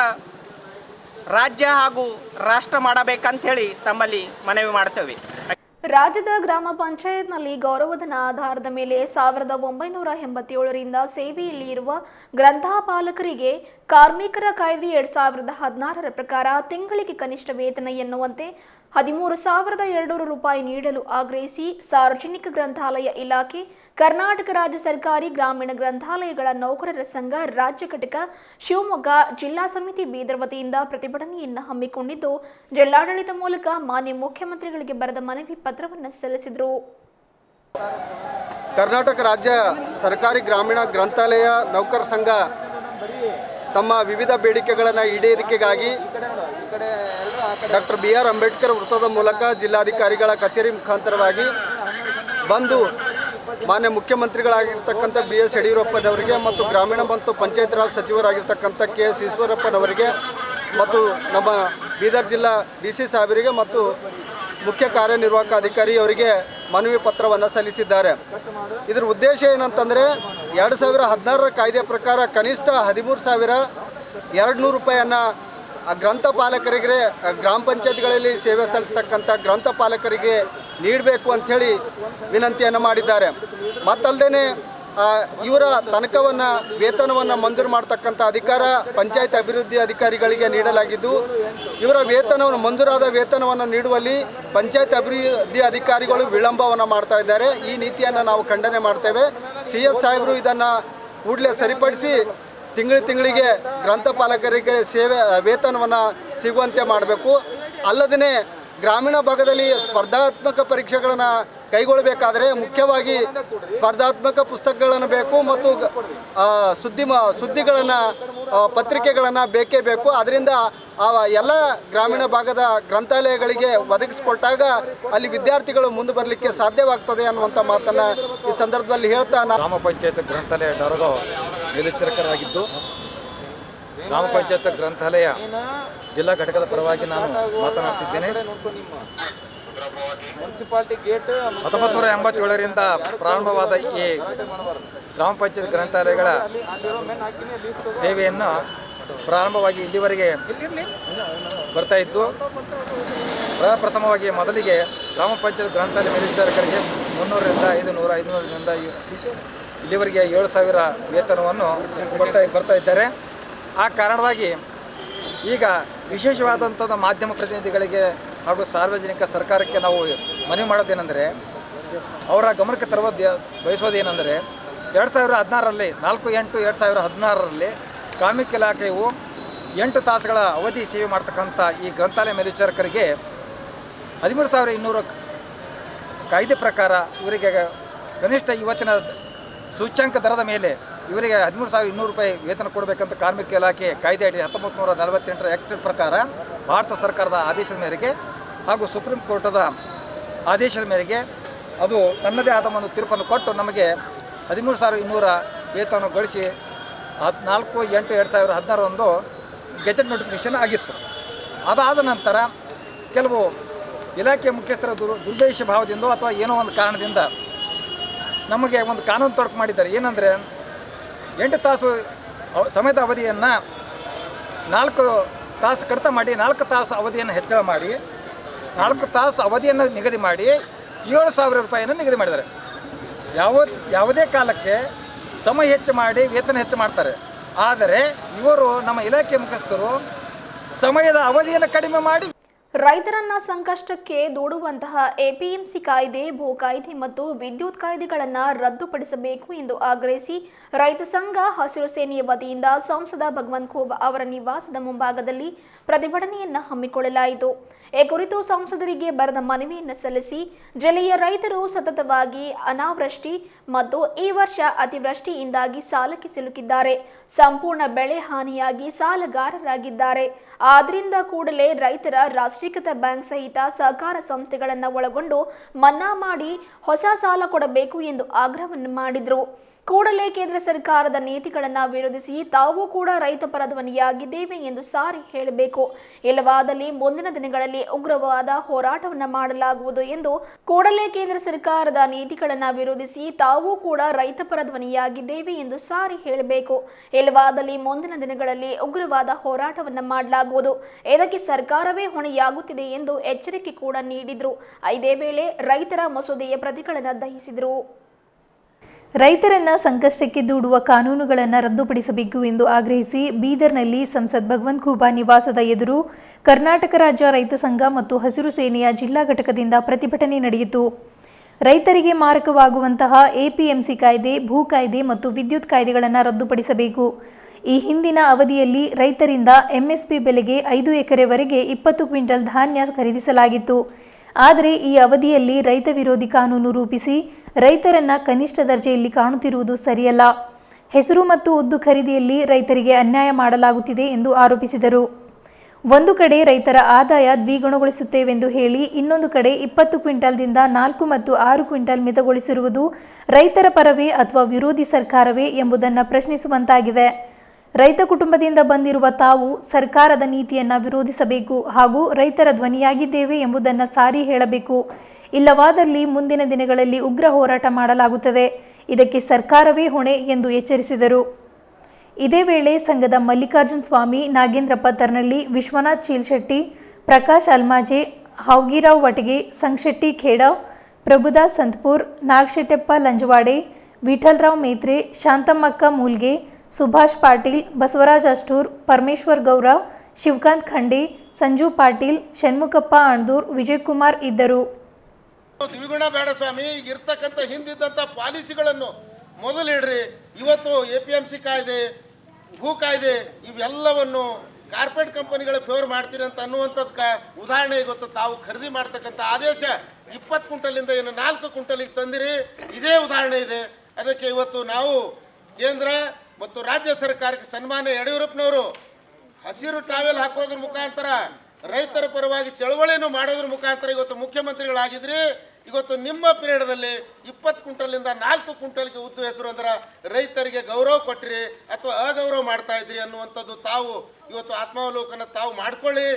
ರಾಜ್ಯ ಹಾಗೂ ರಾಷ್ಟ್ರ ಮಾಡಬೇಕಂತೇಳಿ ತಮ್ಮಲ್ಲಿ ಮನವಿ ಮಾಡ್ತೇವೆ. ರಾಜ್ಯದ ಗ್ರಾಮ ಪಂಚಾಯತ್ನಲ್ಲಿ ಗೌರವಧನ ಆಧಾರದ ಮೇಲೆ 1987ರಿಂದ ಸೇವೆಯಲ್ಲಿ ಇರುವ ಗ್ರಂಥಪಾಲಕರಿಗೆ ಕಾರ್ಮಿಕರ ಕಾಯ್ದೆ 2016ರ ಪ್ರಕಾರ ತಿಂಗಳಿಗೆ ಕನಿಷ್ಠ ವೇತನ ಎನ್ನುವಂತೆ 13,200 ರೂಪಾಯಿ ನೀಡಲು ಆಗ್ರಹಿಸಿ ಸಾರ್ವಜನಿಕ ಗ್ರಂಥಾಲಯ ಇಲಾಖೆ, ಕರ್ನಾಟಕ ರಾಜ್ಯ ಸರ್ಕಾರಿ ಗ್ರಾಮೀಣ ಗ್ರಂಥಾಲಯಗಳ ನೌಕರರ ಸಂಘ ರಾಜ್ಯ ಘಟಕ ಶಿವಮೊಗ್ಗ ಜಿಲ್ಲಾ ಸಮಿತಿ ಬೀದರ್ ವತಿಯಿಂದ ಪ್ರತಿಭಟನೆಯನ್ನು ಹಮ್ಮಿಕೊಂಡಿದ್ದು, ಜಿಲ್ಲಾಡಳಿತ ಮೂಲಕ ಮಾನ್ಯ ಮುಖ್ಯಮಂತ್ರಿಗಳಿಗೆ ಬರೆದ ಮನವಿ ಪತ್ರವನ್ನು ಸಲ್ಲಿಸಿದರು. ಕರ್ನಾಟಕ ರಾಜ್ಯ ಸರ್ಕಾರಿ ಗ್ರಾಮೀಣ ಗ್ರಂಥಾಲಯ ನೌಕರ ಸಂಘ ತಮ್ಮ ವಿವಿಧ ಬೇಡಿಕೆಗಳನ್ನು ಈಡೇರಿಕೆಗಾಗಿ ಡಾಕ್ಟರ್ BR ಅಂಬೇಡ್ಕರ್ ವೃತ್ತದ ಮೂಲಕ ಜಿಲ್ಲಾಧಿಕಾರಿಗಳ ಕಚೇರಿ ಮುಖಾಂತರವಾಗಿ ಬಂದು ಮಾನ್ಯ ಮುಖ್ಯಮಂತ್ರಿಗಳಾಗಿರ್ತಕ್ಕಂಥ BS ಯಡಿಯೂರಪ್ಪನವರಿಗೆ ಮತ್ತು ಗ್ರಾಮೀಣ ಮತ್ತು ಪಂಚಾಯತ್ ರಾಜ್ ಸಚಿವರಾಗಿರ್ತಕ್ಕಂಥ KS ಈಶ್ವರಪ್ಪನವರಿಗೆ ಮತ್ತು ನಮ್ಮ ಬೀದರ್ ಜಿಲ್ಲಾ DC ಸಾಹೇಬರಿಗೆ ಮತ್ತು ಮುಖ್ಯ ಕಾರ್ಯನಿರ್ವಾಹಕ ಅಧಿಕಾರಿ ಅವರಿಗೆ ಮನವಿ ಪತ್ರವನ್ನು ಸಲ್ಲಿಸಿದ್ದಾರೆ. ಇದರ ಉದ್ದೇಶ ಏನಂತಂದರೆ 2016ರ ಕಾಯ್ದೆ ಪ್ರಕಾರ ಕನಿಷ್ಠ 13,200 ರೂಪಾಯಿಯನ್ನು ಗ್ರಂಥಪಾಲಕರಿಗೆ ಗ್ರಾಮ ಪಂಚಾಯತ್ಗಳಲ್ಲಿ ಸೇವೆ ಸಲ್ಲಿಸ್ತಕ್ಕಂಥ ಗ್ರಂಥಪಾಲಕರಿಗೆ ನೀಡಬೇಕು ಅಂಥೇಳಿ ವಿನಂತಿಯನ್ನು ಮಾಡಿದ್ದಾರೆ. ಮತ್ತಲ್ಲದೆ ಇವರ ತನಕವನ್ನು ವೇತನವನ್ನು ಮಂಜೂರು ಮಾಡ್ತಕ್ಕಂಥ ಅಧಿಕಾರ ಪಂಚಾಯತ್ ಅಭಿವೃದ್ಧಿ ಅಧಿಕಾರಿಗಳಿಗೆ ನೀಡಲಾಗಿದ್ದು, ಇವರ ವೇತನವನ್ನು ಮಂಜೂರಾದ ವೇತನವನ್ನು ನೀಡುವಲ್ಲಿ ಪಂಚಾಯತ್ ಅಭಿವೃದ್ಧಿ ಅಧಿಕಾರಿಗಳು ವಿಳಂಬವನ್ನು ಮಾಡ್ತಾ ಇದ್ದಾರೆ. ಈ ನೀತಿಯನ್ನು ನಾವು ಖಂಡನೆ ಮಾಡ್ತೇವೆ. CS ಸಾಹೇಬರು ಇದನ್ನು ಕೂಡಲೇ ಸರಿಪಡಿಸಿ ತಿಂಗಳಿಗೆ ಗ್ರಂಥಪಾಲಕರಿಗೆ ವೇತನವನ್ನು ಸಿಗುವಂತೆ ಮಾಡಬೇಕು. ಅಲ್ಲದೇ ಗ್ರಾಮೀಣ ಭಾಗದಲ್ಲಿ ಸ್ಪರ್ಧಾತ್ಮಕ ಪರೀಕ್ಷೆಗಳನ್ನು ಕೈಗೊಳ್ಳಬೇಕಾದರೆ ಮುಖ್ಯವಾಗಿ ಸ್ಪರ್ಧಾತ್ಮಕ ಪುಸ್ತಕಗಳನ್ನು ಬೇಕು ಮತ್ತು ಸುದ್ದಿಗಳನ್ನು ಪತ್ರಿಕೆಗಳನ್ನು ಬೇಕೇ ಬೇಕು. ಅದರಿಂದ ಎಲ್ಲ ಗ್ರಾಮೀಣ ಭಾಗದ ಗ್ರಂಥಾಲಯಗಳಿಗೆ ಒದಗಿಸಿಕೊಟ್ಟಾಗ ಅಲ್ಲಿ ವಿದ್ಯಾರ್ಥಿಗಳು ಮುಂದೆ ಬರಲಿಕ್ಕೆ ಸಾಧ್ಯವಾಗ್ತದೆ ಅನ್ನುವಂಥ ಮಾತನ್ನು ಈ ಸಂದರ್ಭದಲ್ಲಿ ಹೇಳ್ತಾ ಗ್ರಾಮ ಪಂಚಾಯತ್ ಗ್ರಂಥಾಲಯ ಡಾರಗೋ ಮೇಲ್ವಿಚಾರಕರಾಗಿದ್ದು ಗ್ರಾಮ ಪಂಚಾಯತ್ ಗ್ರಂಥಾಲಯ ಜಿಲ್ಲಾ ಘಟಕದ ಪರವಾಗಿ ನಾನು ಮಾತನಾಡ್ತಿದ್ದೇನೆ. 1987ರಿಂದ ಪ್ರಾರಂಭವಾದ ಈ ಗ್ರಾಮ ಪಂಚಾಯತ್ ಗ್ರಂಥಾಲಯಗಳ ಸೇವೆಯನ್ನು ಪ್ರಾರಂಭವಾಗಿ ಇಲ್ಲಿವರೆಗೆ ಬರ್ತಾ ಇದ್ದು, ಪ್ರಥಮವಾಗಿ ಮೊದಲಿಗೆ ಗ್ರಾಮ ಪಂಚಾಯತ್ ಗ್ರಂಥಾಲಯ ಮೇಲ್ವಿಚಾರಕರಿಗೆ 300ರಿಂದ 500ರಿಂದ ಇಲ್ಲಿವರೆಗೆ 7,000 ವೇತನವನ್ನು ಬರ್ತಾ ಇದ್ದಾರೆ. ಆ ಕಾರಣವಾಗಿ ಈಗ ವಿಶೇಷವಾದಂಥದ್ದು ಮಾಧ್ಯಮ ಪ್ರತಿನಿಧಿಗಳಿಗೆ ಹಾಗೂ ಸಾರ್ವಜನಿಕ ಸರ್ಕಾರಕ್ಕೆ ನಾವು ಮನವಿ ಮಾಡೋದೇನೆಂದರೆ, ಅವರ ಗಮನಕ್ಕೆ ಬಯಸೋದೇನೆಂದರೆ 2016ರಲ್ಲಿ 4/8/2016ರಲ್ಲಿ ಕಾರ್ಮಿಕ ಇಲಾಖೆಯು 8 ತಾಸುಗಳ ಅವಧಿ ಸೇವೆ ಮಾಡ್ತಕ್ಕಂಥ ಈ ಗ್ರಂಥಾಲಯ ಮೇಲ್ವಿಚಾರಕರಿಗೆ 13,200 ಕಾಯ್ದೆ ಪ್ರಕಾರ ಇವರಿಗೆ ಕನಿಷ್ಠ ಇವತ್ತಿನ ಸೂಚ್ಯಂಕ ದರದ ಮೇಲೆ ಇವರಿಗೆ 13,200 ರೂಪಾಯಿ ವೇತನ ಕೊಡಬೇಕಂತ ಕಾರ್ಮಿಕ ಇಲಾಖೆ ಕಾಯ್ದೆ ಅಡಿ 1948ರ ಆ್ಯಕ್ಟ್ ಪ್ರಕಾರ ಭಾರತ ಸರ್ಕಾರದ ಆದೇಶದ ಮೇರೆಗೆ ಹಾಗೂ ಸುಪ್ರೀಂ ಕೋರ್ಟದ ಆದೇಶದ ಮೇರೆಗೆ ಅದು ತನ್ನದೇ ಆದ ಒಂದು ತೀರ್ಪನ್ನು ಕೊಟ್ಟು ನಮಗೆ 13,200 ವೇತನ ಗಳಿಸಿ 4/8/2016 ಗೆಜೆಟ್ ನೋಟಿಫಿಕೇಷನ್ ಆಗಿತ್ತು. ಅದಾದ ನಂತರ ಕೆಲವು ಇಲಾಖೆಯ ಮುಖ್ಯಸ್ಥರ ದುರ್ದೇಶ ಭಾವದಿಂದ ಅಥವಾ ಏನೋ ಒಂದು ಕಾರಣದಿಂದ ನಮಗೆ ಒಂದು ಕಾನೂನು ತೊಡಕು ಮಾಡಿದ್ದಾರೆ. ಏನಂದರೆ 8 ತಾಸು ಸಮಯದ ಅವಧಿಯನ್ನು 4 ತಾಸು ಕಡಿತ ಮಾಡಿ 4 ತಾಸು ಅವಧಿಯನ್ನು ಹೆಚ್ಚಳ ಮಾಡಿ 4 ತಾಸು ಅವಧಿಯನ್ನು ನಿಗದಿ ಮಾಡಿ 7,000 ರೂಪಾಯಿಯನ್ನು ನಿಗದಿ ಮಾಡಿದ್ದಾರೆ. ಯಾವುದೇ ಕಾಲಕ್ಕೆ ಸಮಯ ಹೆಚ್ಚು ಮಾಡಿ ವೇತನ ಹೆಚ್ಚು ಮಾಡ್ತಾರೆ. ಆದರೆ ಇವರು ನಮ್ಮ ಇಲಾಖೆ ಮುಖ್ಯಸ್ಥರು ಸಮಯದ ಅವಧಿಯನ್ನು ಕಡಿಮೆ ಮಾಡಿ ರೈತರನ್ನ ಸಂಕಷ್ಟಕ್ಕೆ ದೂಡುವಂತಹ APMC ಕಾಯ್ದೆ, ಭೂ ಕಾಯ್ದೆ ಮತ್ತು ವಿದ್ಯುತ್ ಕಾಯ್ದೆಗಳನ್ನು ರದ್ದುಪಡಿಸಬೇಕು ಎಂದು ಆಗ್ರಹಿಸಿ ರೈತ ಸಂಘ ಹಸಿರು ಸೇನೆಯ ವತಿಯಿಂದ ಸಂಸದ ಭಗವಂತ ಖೂಬ್ ಅವರ ನಿವಾಸದ ಮುಂಭಾಗದಲ್ಲಿ ಪ್ರತಿಭಟನೆಯನ್ನು ಹಮ್ಮಿಕೊಳ್ಳಲಾಯಿತು. ಈ ಕುರಿತು ಸಂಸದರಿಗೆ ಬರೆದ ಮನವಿಯನ್ನು ಸಲ್ಲಿಸಿ ಜಿಲ್ಲೆಯ ರೈತರು ಸತತವಾಗಿ ಅನಾವೃಷ್ಟಿ ಮತ್ತು ಈ ವರ್ಷ ಅತಿವೃಷ್ಟಿಯಿಂದಾಗಿ ಸಾಲಕ್ಕೆ ಸಿಲುಕಿದ್ದಾರೆ. ಸಂಪೂರ್ಣ ಬೆಳೆ ಹಾನಿಯಾಗಿ ಸಾಲಗಾರರಾಗಿದ್ದಾರೆ. ಆದ್ದರಿಂದ ಕೂಡಲೇ ರೈತರ ರಾಷ್ಟ್ರೀಕೃತ ಬ್ಯಾಂಕ್ ಸಹಿತ ಸಹಕಾರ ಸಂಸ್ಥೆಗಳನ್ನು ಒಳಗೊಂಡು ಮನ್ನಾ ಮಾಡಿ ಹೊಸ ಸಾಲ ಕೊಡಬೇಕು ಎಂದು ಆಗ್ರಹವನ್ನು ಮಾಡಿದರು. ಕೂಡಲೇ ಕೇಂದ್ರ ಸರ್ಕಾರದ ನೀತಿಗಳನ್ನು ವಿರೋಧಿಸಿ ತಾವು ಕೂಡ ರೈತ ಪರ ಧ್ವನಿಯಾಗಿದ್ದೇವೆ ಎಂದು ಸಾರಿ ಹೇಳಬೇಕು. ಇಲ್ಲವಾದಲ್ಲಿ ಮುಂದಿನ ದಿನಗಳಲ್ಲಿ ಉಗ್ರವಾದ ಹೋರಾಟವನ್ನು ಮಾಡಲಾಗುವುದು ಎಂದು ಕೂಡಲೇ ಕೇಂದ್ರ ಸರ್ಕಾರದ ನೀತಿಗಳನ್ನು ವಿರೋಧಿಸಿ ತಾವು ಕೂಡ ರೈತ ಪರ ಧ್ವನಿಯಾಗಿದ್ದೇವೆ ಎಂದು ಸಾರಿ ಹೇಳಬೇಕು. ಇಲ್ಲವಾದಲ್ಲಿ ಮುಂದಿನ ದಿನಗಳಲ್ಲಿ ಉಗ್ರವಾದ ಹೋರಾಟವನ್ನು ಮಾಡಲಾಗುವುದು. ಇದಕ್ಕೆ ಸರ್ಕಾರವೇ ಹೊಣೆಯಾಗುತ್ತಿದೆ ಎಂದು ಎಚ್ಚರಿಕೆ ಕೂಡ ನೀಡಿದರು. ಇದೇ ವೇಳೆ ರೈತರ ಮಸೂದೆಯ ಪ್ರತಿಗಳನ್ನು ದಹಿಸಿದರು. ರೈತರನ್ನ ಸಂಕಷ್ಟಕ್ಕೆ ದೂಡುವ ಕಾನೂನುಗಳನ್ನು ರದ್ದುಪಡಿಸಬೇಕು ಎಂದು ಆಗ್ರಹಿಸಿ ಬೀದರ್ನಲ್ಲಿ ಸಂಸದ್ ಭಗವಂತ ಖೂಬಾ ನಿವಾಸದ ಎದುರು ಕರ್ನಾಟಕ ರಾಜ್ಯ ರೈತ ಸಂಘ ಮತ್ತು ಹಸಿರು ಸೇನೆಯ ಜಿಲ್ಲಾ ಘಟಕದಿಂದ ಪ್ರತಿಭಟನೆ ನಡೆಯಿತು. ರೈತರಿಗೆ ಮಾರಕವಾಗುವಂತಹ APMC ಕಾಯ್ದೆ, ಭೂ ಕಾಯ್ದೆ ಮತ್ತು ವಿದ್ಯುತ್ ಕಾಯ್ದೆಗಳನ್ನು ರದ್ದುಪಡಿಸಬೇಕು. ಈ ಹಿಂದಿನ ಅವಧಿಯಲ್ಲಿ ರೈತರಿಂದ MSP ಬೆಲೆಗೆ 5 ಎಕರೆವರೆಗೆ 20 ಕ್ವಿಂಟಲ್ ಧಾನ್ಯ ಖರೀದಿಸಲಾಗಿತ್ತು. ಆದರೆ ಈ ಅವಧಿಯಲ್ಲಿ ರೈತ ವಿರೋಧಿ ಕಾನೂನು ರೂಪಿಸಿ ರೈತರನ್ನ ಕನಿಷ್ಠ ದರ್ಜೆಯಲ್ಲಿ ಕಾಣುತ್ತಿರುವುದು ಸರಿಯಲ್ಲ. ಹೆಸರು ಮತ್ತು ಉದ್ದು ಖರೀದಿಯಲ್ಲಿ ರೈತರಿಗೆ ಅನ್ಯಾಯ ಮಾಡಲಾಗುತ್ತಿದೆ ಎಂದು ಆರೋಪಿಸಿದರು. ಒಂದು ಕಡೆ ರೈತರ ಆದಾಯ ದ್ವಿಗುಣಗೊಳಿಸುತ್ತೇವೆಂದು ಹೇಳಿ ಇನ್ನೊಂದು ಕಡೆ 20 ಕ್ವಿಂಟಲ್ದಿಂದ 4 ಮತ್ತು 6 ಕ್ವಿಂಟಲ್ ಮಿತಗೊಳಿಸಿರುವುದು ರೈತರ ಪರವೇ ಅಥವಾ ವಿರೋಧಿ ಸರ್ಕಾರವೇ ಎಂಬುದನ್ನು ಪ್ರಶ್ನಿಸುವಂತಾಗಿದೆ. ರೈತ ಕುಟುಂಬದಿಂದ ಬಂದಿರುವ ತಾವು ಸರ್ಕಾರದ ನೀತಿಯನ್ನು ವಿರೋಧಿಸಬೇಕು ಹಾಗೂ ರೈತರ ಧ್ವನಿಯಾಗಿದ್ದೇವೆ ಎಂಬುದನ್ನು ಸಾರಿ ಹೇಳಬೇಕು. ಇಲ್ಲವಾದಲ್ಲಿ ಮುಂದಿನ ದಿನಗಳಲ್ಲಿ ಉಗ್ರ ಹೋರಾಟ ಮಾಡಲಾಗುತ್ತದೆ. ಇದಕ್ಕೆ ಸರ್ಕಾರವೇ ಹೊಣೆ ಎಂದು ಎಚ್ಚರಿಸಿದರು. ಇದೇ ವೇಳೆ ಸಂಘದ ಮಲ್ಲಿಕಾರ್ಜುನ್ ಸ್ವಾಮಿ, ನಾಗೇಂದ್ರಪ್ಪ ತರ್ನಳ್ಳಿ, ವಿಶ್ವನಾಥ್ ಚೀಲ್ಶೆಟ್ಟಿ, ಪ್ರಕಾಶ್ ಅಲ್ಮಾಜೆ, ಹಾವ್ಗಿರಾವ್ ವಟಗೆ, ಸಂಗಶೆಟ್ಟಿ ಖೇಡಾವ್, ಪ್ರಭುದಾಸ್ ಸಂತಪುರ್, ನಾಗಶೆಟ್ಟೆಪ್ಪ ಲಂಜವಾಡೆ, ವಿಠಲರಾವ್ ಮೇತ್ರೆ, ಶಾಂತಮ್ಮಕ್ಕ ಮೂಲ್ಗೆ, ಸುಭಾಷ್ ಪಾಟೀಲ್, ಬಸವರಾಜ್ ಅಷ್ಟೂರ್, ಪರಮೇಶ್ವರ್ ಗೌರ, ಶಿವಕಾಂತ್ ಖಂಡೆ, ಸಂಜು ಪಾಟೀಲ್, ಷಣ್ಮುಖಪ್ಪ ಅಣದೂರ್, ವಿಜಯಕುಮಾರ್ ಇದ್ದರು. ದ್ವಿಗುಣ ಬೇಡ ಸ್ವಾಮಿ, ಈಗ ಇರ್ತಕ್ಕಂಥ ಹಿಂದಿದ್ದಂಥ ಪಾಲಿಸಿಗಳನ್ನು ಮೊದಲಿಡ್ರಿ. ಇವತ್ತು APMC ಕಾಯ್ದೆ, ಭೂ ಕಾಯ್ದೆ ಇವೆಲ್ಲವನ್ನು ಕಾರ್ಪೊರೇಟ್ ಕಂಪನಿಗಳ ಫೇವರ್ ಮಾಡ್ತೀರಿ ಅಂತ ಅನ್ನುವಂಥದ್ದು ಉದಾಹರಣೆ ಗೊತ್ತು. ತಾವು ಖರೀದಿ ಮಾಡ್ತಕ್ಕಂಥ ಆದೇಶ 20 ಕ್ವಿಂಟಲಿಂದ ಏನು 4 ಕ್ವಿಂಟಲಿಗೆ ತಂದಿರಿ, ಇದೇ ಉದಾಹರಣೆ ಇದೆ. ಅದಕ್ಕೆ ಇವತ್ತು ನಾವು ಕೇಂದ್ರ ಮತ್ತು ರಾಜ್ಯ ಸರ್ಕಾರಕ್ಕೆ ಸನ್ಮಾನ್ಯ ಯಡಿಯೂರಪ್ಪನವರು ಹಸಿರು ಟ್ರಾವೆಲ್ ಹಾಕೋದ್ರ ಮುಖಾಂತರ ರೈತರ ಪರವಾಗಿ ಚಳವಳಿಯನ್ನು ಮಾಡೋದ್ರ ಮುಖಾಂತರ ಇವತ್ತು ಮುಖ್ಯಮಂತ್ರಿಗಳಾಗಿದ್ರಿ. ಇವತ್ತು ನಿಮ್ಮ ಪೀರಿಯಡ್ದಲ್ಲಿ 20 ಕ್ವಿಂಟಲಿಂದ 4 ಕ್ವಿಂಟಲ್ಗೆ ಉದ್ದು ಹೆಸರು ಅಂದ್ರೆ ರೈತರಿಗೆ ಗೌರವ ಕೊಟ್ಟಿರಿ ಅಥವಾ ಅಗೌರವ ಮಾಡ್ತಾ ಇದ್ರಿ ಅನ್ನುವಂಥದ್ದು ತಾವು ಇವತ್ತು ಆತ್ಮಾವಲೋಕನ ತಾವು ಮಾಡ್ಕೊಳ್ಳಿ.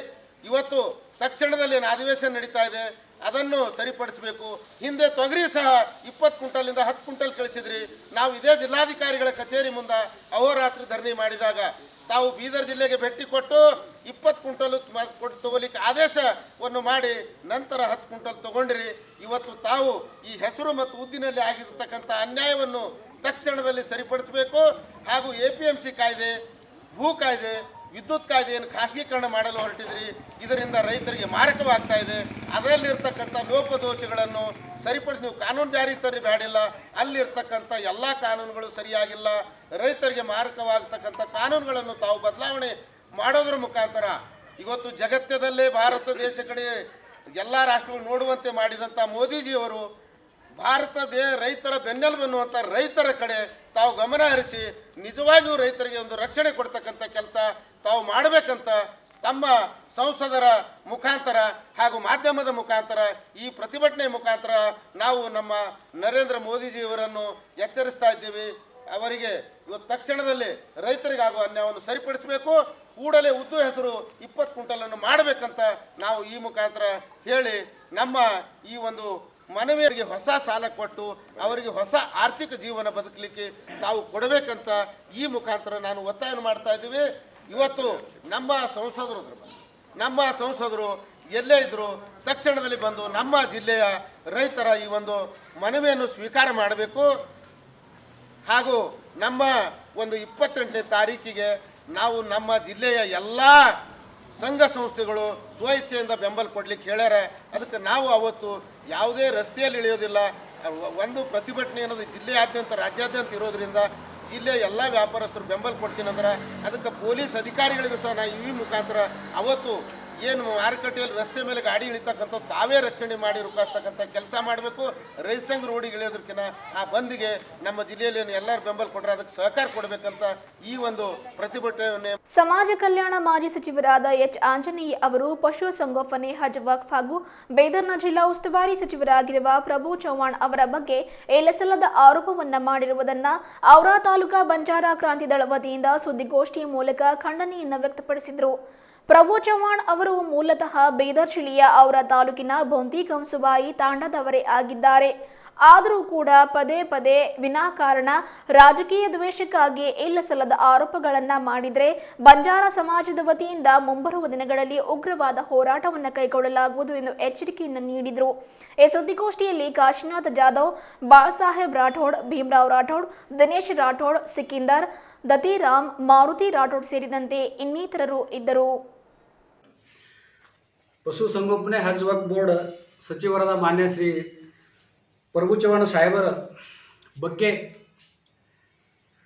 ಇವತ್ತು ತಕ್ಷಣದಲ್ಲಿ ಏನು ಅಧಿವೇಶನ ನಡೀತಾ ಇದೆ ಅದನ್ನು ಸರಿಪಡಿಸಬೇಕು. ಹಿಂದೆ ತೊಗರಿ ಸಹ 20 ಕ್ವಿಂಟಲಿಂದ 10 ಕ್ವಿಂಟಲ್ ಕಳಿಸಿದ್ರಿ. ನಾವು ಇದೇ ಜಿಲ್ಲಾಧಿಕಾರಿಗಳ ಕಚೇರಿ ಮುಂದೆ ಅಹೋರಾತ್ರಿ ಧರಣಿ ಮಾಡಿದಾಗ ತಾವು ಬೀದರ್ ಜಿಲ್ಲೆಗೆ ಭೇಟಿ ಕೊಟ್ಟು 20 ಕ್ವಿಂಟಲ್ ಕೊಟ್ಟು ತಗೋಲಿಕ್ಕೆ ಆದೇಶವನ್ನು ಮಾಡಿ ನಂತರ 10 ಕ್ವಿಂಟಲ್ ತಗೊಂಡ್ರಿ. ಇವತ್ತು ತಾವು ಈ ಹೆಸರು ಮತ್ತು ಉದ್ದಿನಲ್ಲಿ ಆಗಿರತಕ್ಕಂಥ ಅನ್ಯಾಯವನ್ನು ತಕ್ಷಣದಲ್ಲಿ ಸರಿಪಡಿಸಬೇಕು. ಹಾಗೂ APMC ಕಾಯ್ದೆ, ಭೂ ಕಾಯ್ದೆ, ವಿದ್ಯುತ್ ಕಾಯ್ದೆಯನ್ನು ಖಾಸಗೀಕರಣ ಮಾಡಲು ಹೊರಟಿದ್ರಿ. ಇದರಿಂದ ರೈತರಿಗೆ ಮಾರಕವಾಗ್ತಾ ಇದೆ. ಅದರಲ್ಲಿರ್ತಕ್ಕಂಥ ಲೋಪದೋಷಗಳನ್ನು ಸರಿಪಡಿಸಿ ನೀವು ಕಾನೂನು ಜಾರಿ ತರ್ರಿ ಬೇಡಿಲ್ಲ. ಅಲ್ಲಿರ್ತಕ್ಕಂಥ ಎಲ್ಲ ಕಾನೂನುಗಳು ಸರಿಯಾಗಿಲ್ಲ. ರೈತರಿಗೆ ಮಾರಕವಾಗತಕ್ಕಂಥ ಕಾನೂನುಗಳನ್ನು ತಾವು ಬದಲಾವಣೆ ಮಾಡೋದ್ರ ಮುಖಾಂತರ ಇವತ್ತು ಜಗತ್ತದಲ್ಲೇ ಭಾರತ ದೇಶ ಕಡೆ ಎಲ್ಲ ರಾಷ್ಟ್ರಗಳು ನೋಡುವಂತೆ ಮಾಡಿದಂಥ ಮೋದಿಜಿಯವರು ರೈತರ ಬೆನ್ನೆಲುಬು ಅನ್ನುವಂಥ ರೈತರ ಕಡೆ ತಾವು ಗಮನ ಹರಿಸಿ ನಿಜವಾಗಿಯೂ ರೈತರಿಗೆ ಒಂದು ರಕ್ಷಣೆ ಕೊಡ್ತಕ್ಕಂಥ ಕೆಲಸ ತಾವು ಮಾಡಬೇಕಂತ ತಮ್ಮ ಸಂಸದರ ಮುಖಾಂತರ ಹಾಗೂ ಮಾಧ್ಯಮದ ಮುಖಾಂತರ ಈ ಪ್ರತಿಭಟನೆ ಮುಖಾಂತರ ನಾವು ನಮ್ಮ ನರೇಂದ್ರ ಮೋದಿಜಿಯವರನ್ನು ಎಚ್ಚರಿಸ್ತಾ ಇದ್ದೀವಿ. ಅವರಿಗೆ ಇವತ್ತು ತಕ್ಷಣದಲ್ಲಿ ರೈತರಿಗಾಗುವ ಅನ್ಯಾಯವನ್ನು ಸರಿಪಡಿಸಬೇಕು. ಕೂಡಲೇ ಉದ್ದು ಹೆಸರು 20 ಕ್ವಿಂಟಲನ್ನು ಮಾಡಬೇಕಂತ ನಾವು ಈ ಮುಖಾಂತರ ಹೇಳಿ ನಮ್ಮ ಈ ಒಂದು ಮನವಿಯರಿಗೆ ಹೊಸ ಸಾಲ ಕೊಟ್ಟು ಅವರಿಗೆ ಹೊಸ ಆರ್ಥಿಕ ಜೀವನ ಬದುಕಲಿಕ್ಕೆ ತಾವು ಕೊಡಬೇಕಂತ ಈ ಮುಖಾಂತರ ನಾನು ಒತ್ತಾಯ ಮಾಡ್ತಾ ಇದ್ದೀವಿ. ಇವತ್ತು ನಮ್ಮ ಸಂಸದರು ಎಲ್ಲೇ ಇದ್ದರೂ ತಕ್ಷಣದಲ್ಲಿ ಬಂದು ನಮ್ಮ ಜಿಲ್ಲೆಯ ರೈತರ ಈ ಒಂದು ಮನವಿಯನ್ನು ಸ್ವೀಕಾರ ಮಾಡಬೇಕು. ಹಾಗೂ ನಮ್ಮ ಒಂದು 28ನೇ ತಾರೀಕಿಗೆ ನಾವು ನಮ್ಮ ಜಿಲ್ಲೆಯ ಎಲ್ಲ ಸಂಘ ಸಂಸ್ಥೆಗಳು ಸ್ವಇಚ್ಛೆಯಿಂದ ಬೆಂಬಲ ಕೊಡ್ಲಿಕ್ಕೆ ಹೇಳ್ಯಾರ. ಅದಕ್ಕೆ ನಾವು ಅವತ್ತು ಯಾವುದೇ ರಸ್ತೆಯಲ್ಲಿ ಇಳಿಯೋದಿಲ್ಲ. ಒಂದು ಪ್ರತಿಭಟನೆ ಅನ್ನೋದು ಜಿಲ್ಲೆಯಾದ್ಯಂತ ರಾಜ್ಯಾದ್ಯಂತ ಇರೋದ್ರಿಂದ ಜಿಲ್ಲೆಯ ಎಲ್ಲ ವ್ಯಾಪಾರಸ್ಥರು ಬೆಂಬಲ ಕೊಡ್ತೀನಿ ಅಂದ್ರೆ ಅದಕ್ಕೆ ಪೊಲೀಸ್ ಅಧಿಕಾರಿಗಳಿಗೂ ಸಹ ನಾವು ಈ ಮುಖಾಂತರ ಅವತ್ತು ಏನು ಮಾರುಕಟ್ಟೆಯಲ್ಲಿ ರಸ್ತೆ ಮೇಲೆ ಗಾಡಿ ಇಳಿತಕ್ಕಂಥ ತಾವೇ ರಕ್ಷಣೆ ಮಾಡಿ ರೂಪಿಸ್ತಕ್ಕಂಥ ಕೆಲಸ ಮಾಡಬೇಕು. ರೈತ ಸಂಘ ರೋಡಿಗೆ ಇಳಿಯೋದಕ್ಕಿಂತ ಆ ಬಂದಿಗೆ ನಮ್ಮ ಜಿಲ್ಲೆಯಲ್ಲಿ ಎಲ್ಲರೂ ಬೆಂಬಲ ಕೊಟ್ಟರೆ ಅದಕ್ಕೆ ಸಹಕಾರ ಕೊಡಬೇಕಂತ ಈ ಒಂದು ಪ್ರತಿಭಟನೆ. ಸಮಾಜ ಕಲ್ಯಾಣ ಮಾಜಿ ಸಚಿವರಾದ ಎಚ್ ಆಂಜನೇಯ ಅವರು ಪಶು ಸಂಗೋಪನೆ, ಹಜ್ ವಕ್ಫ್ ಹಾಗೂ ಬೀದರ್ನ ಜಿಲ್ಲಾ ಉಸ್ತುವಾರಿ ಸಚಿವರಾಗಿರುವ ಪ್ರಭು ಚವ್ಹಾಣ್ ಅವರ ಬಗ್ಗೆ ಏಲಸಲ್ಲದ ಆರೋಪವನ್ನ ಮಾಡಿರುವುದನ್ನು ಔರಾ ತಾಲೂಕಾ ಬಂಜಾರ ಕ್ರಾಂತಿ ದಳ ವತಿಯಿಂದ ಸುದ್ದಿಗೋಷ್ಠಿ ಮೂಲಕ ಖಂಡನೆಯನ್ನು ವ್ಯಕ್ತಪಡಿಸಿದರು. ಪ್ರಭು ಚವ್ಹಾಣ್ ಅವರು ಮೂಲತಃ ಬೀದರ್ ಜಿಲ್ಲೆಯ ಔರಾ ತಾಲೂಕಿನ ಬೊಂದಿ ಗಂಸುಬಾಯಿ ತಾಂಡದವರೇ ಆಗಿದ್ದಾರೆ. ಆದರೂ ಕೂಡ ಪದೇ ಪದೇ ವಿನಾಕಾರಣ ರಾಜಕೀಯ ದ್ವೇಷಕ್ಕಾಗಿ ಇಲ್ಲಸಲ್ಲದ ಆರೋಪಗಳನ್ನು ಮಾಡಿದರೆ ಬಂಜಾರ ಸಮಾಜದ ವತಿಯಿಂದ ಮುಂಬರುವ ದಿನಗಳಲ್ಲಿ ಉಗ್ರವಾದ ಹೋರಾಟವನ್ನು ಕೈಗೊಳ್ಳಲಾಗುವುದು ಎಂದು ಎಚ್ಚರಿಕೆಯನ್ನು ನೀಡಿದರು. ಈ ಸುದ್ದಿಗೋಷ್ಠಿಯಲ್ಲಿ ಕಾಶಿನಾಥ್ ಜಾಧವ್, ಬಾಳಸಾಹೇಬ್ ರಾಠೋಡ್, ಭೀಮರಾವ್ ರಾಠೋಡ್, ದಿನೇಶ್ ರಾಠೋಡ್, ಸಿಕಿಂದರ್, ದತಿರಾಮ್, ಮಾರುತಿ ರಾಠೋಡ್ ಸೇರಿದಂತೆ ಇನ್ನಿತರರು ಇದ್ದರು. ಪಶುಸಂಗೋಪನೆ ಹಜ್ ವಕ್ಫ್ ಬೋರ್ಡ್ ಸಚಿವರಾದ ಮಾನ್ಯ ಶ್ರೀ ಪ್ರಭು ಚವ್ಹಾಣ್ ಸಾಹೇಬರ ಬಗ್ಗೆ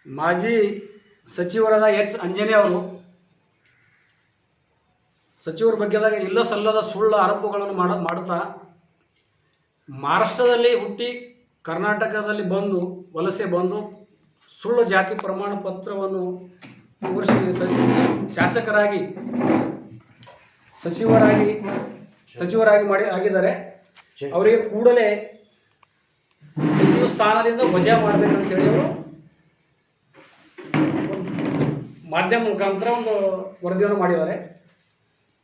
ಮಾಜಿ ಸಚಿವರಾದ ಎಚ್ ಆಂಜನೇಯ ಅವರು ಸಚಿವರ ಬಗ್ಗೆದಾಗ ಇಲ್ಲ ಸಲ್ಲದ ಸುಳ್ಳು ಆರೋಪಗಳನ್ನು ಮಾಡುತ್ತಾ ಮಹಾರಾಷ್ಟ್ರದಲ್ಲಿ ಹುಟ್ಟಿ ಕರ್ನಾಟಕದಲ್ಲಿ ಬಂದು ವಲಸೆ ಬಂದು ಸುಳ್ಳು ಜಾತಿ ಪ್ರಮಾಣ ಪತ್ರವನ್ನು ತೋರಿಸಿ ಶಾಸಕರಾಗಿ ಸಚಿವರಾಗಿ ಆಗಿದ್ದಾರೆ. ಅವರಿಗೆ ಕೂಡಲೇ ಸಚಿವ ಸ್ಥಾನದಿಂದ ವಜಾ ಮಾಡಬೇಕಂತ ಹೇಳಿ ಅವರು ಮಾಧ್ಯಮ ಮುಖಾಂತರ ಒಂದು ವರದಿಯನ್ನು ಮಾಡಿದ್ದಾರೆ.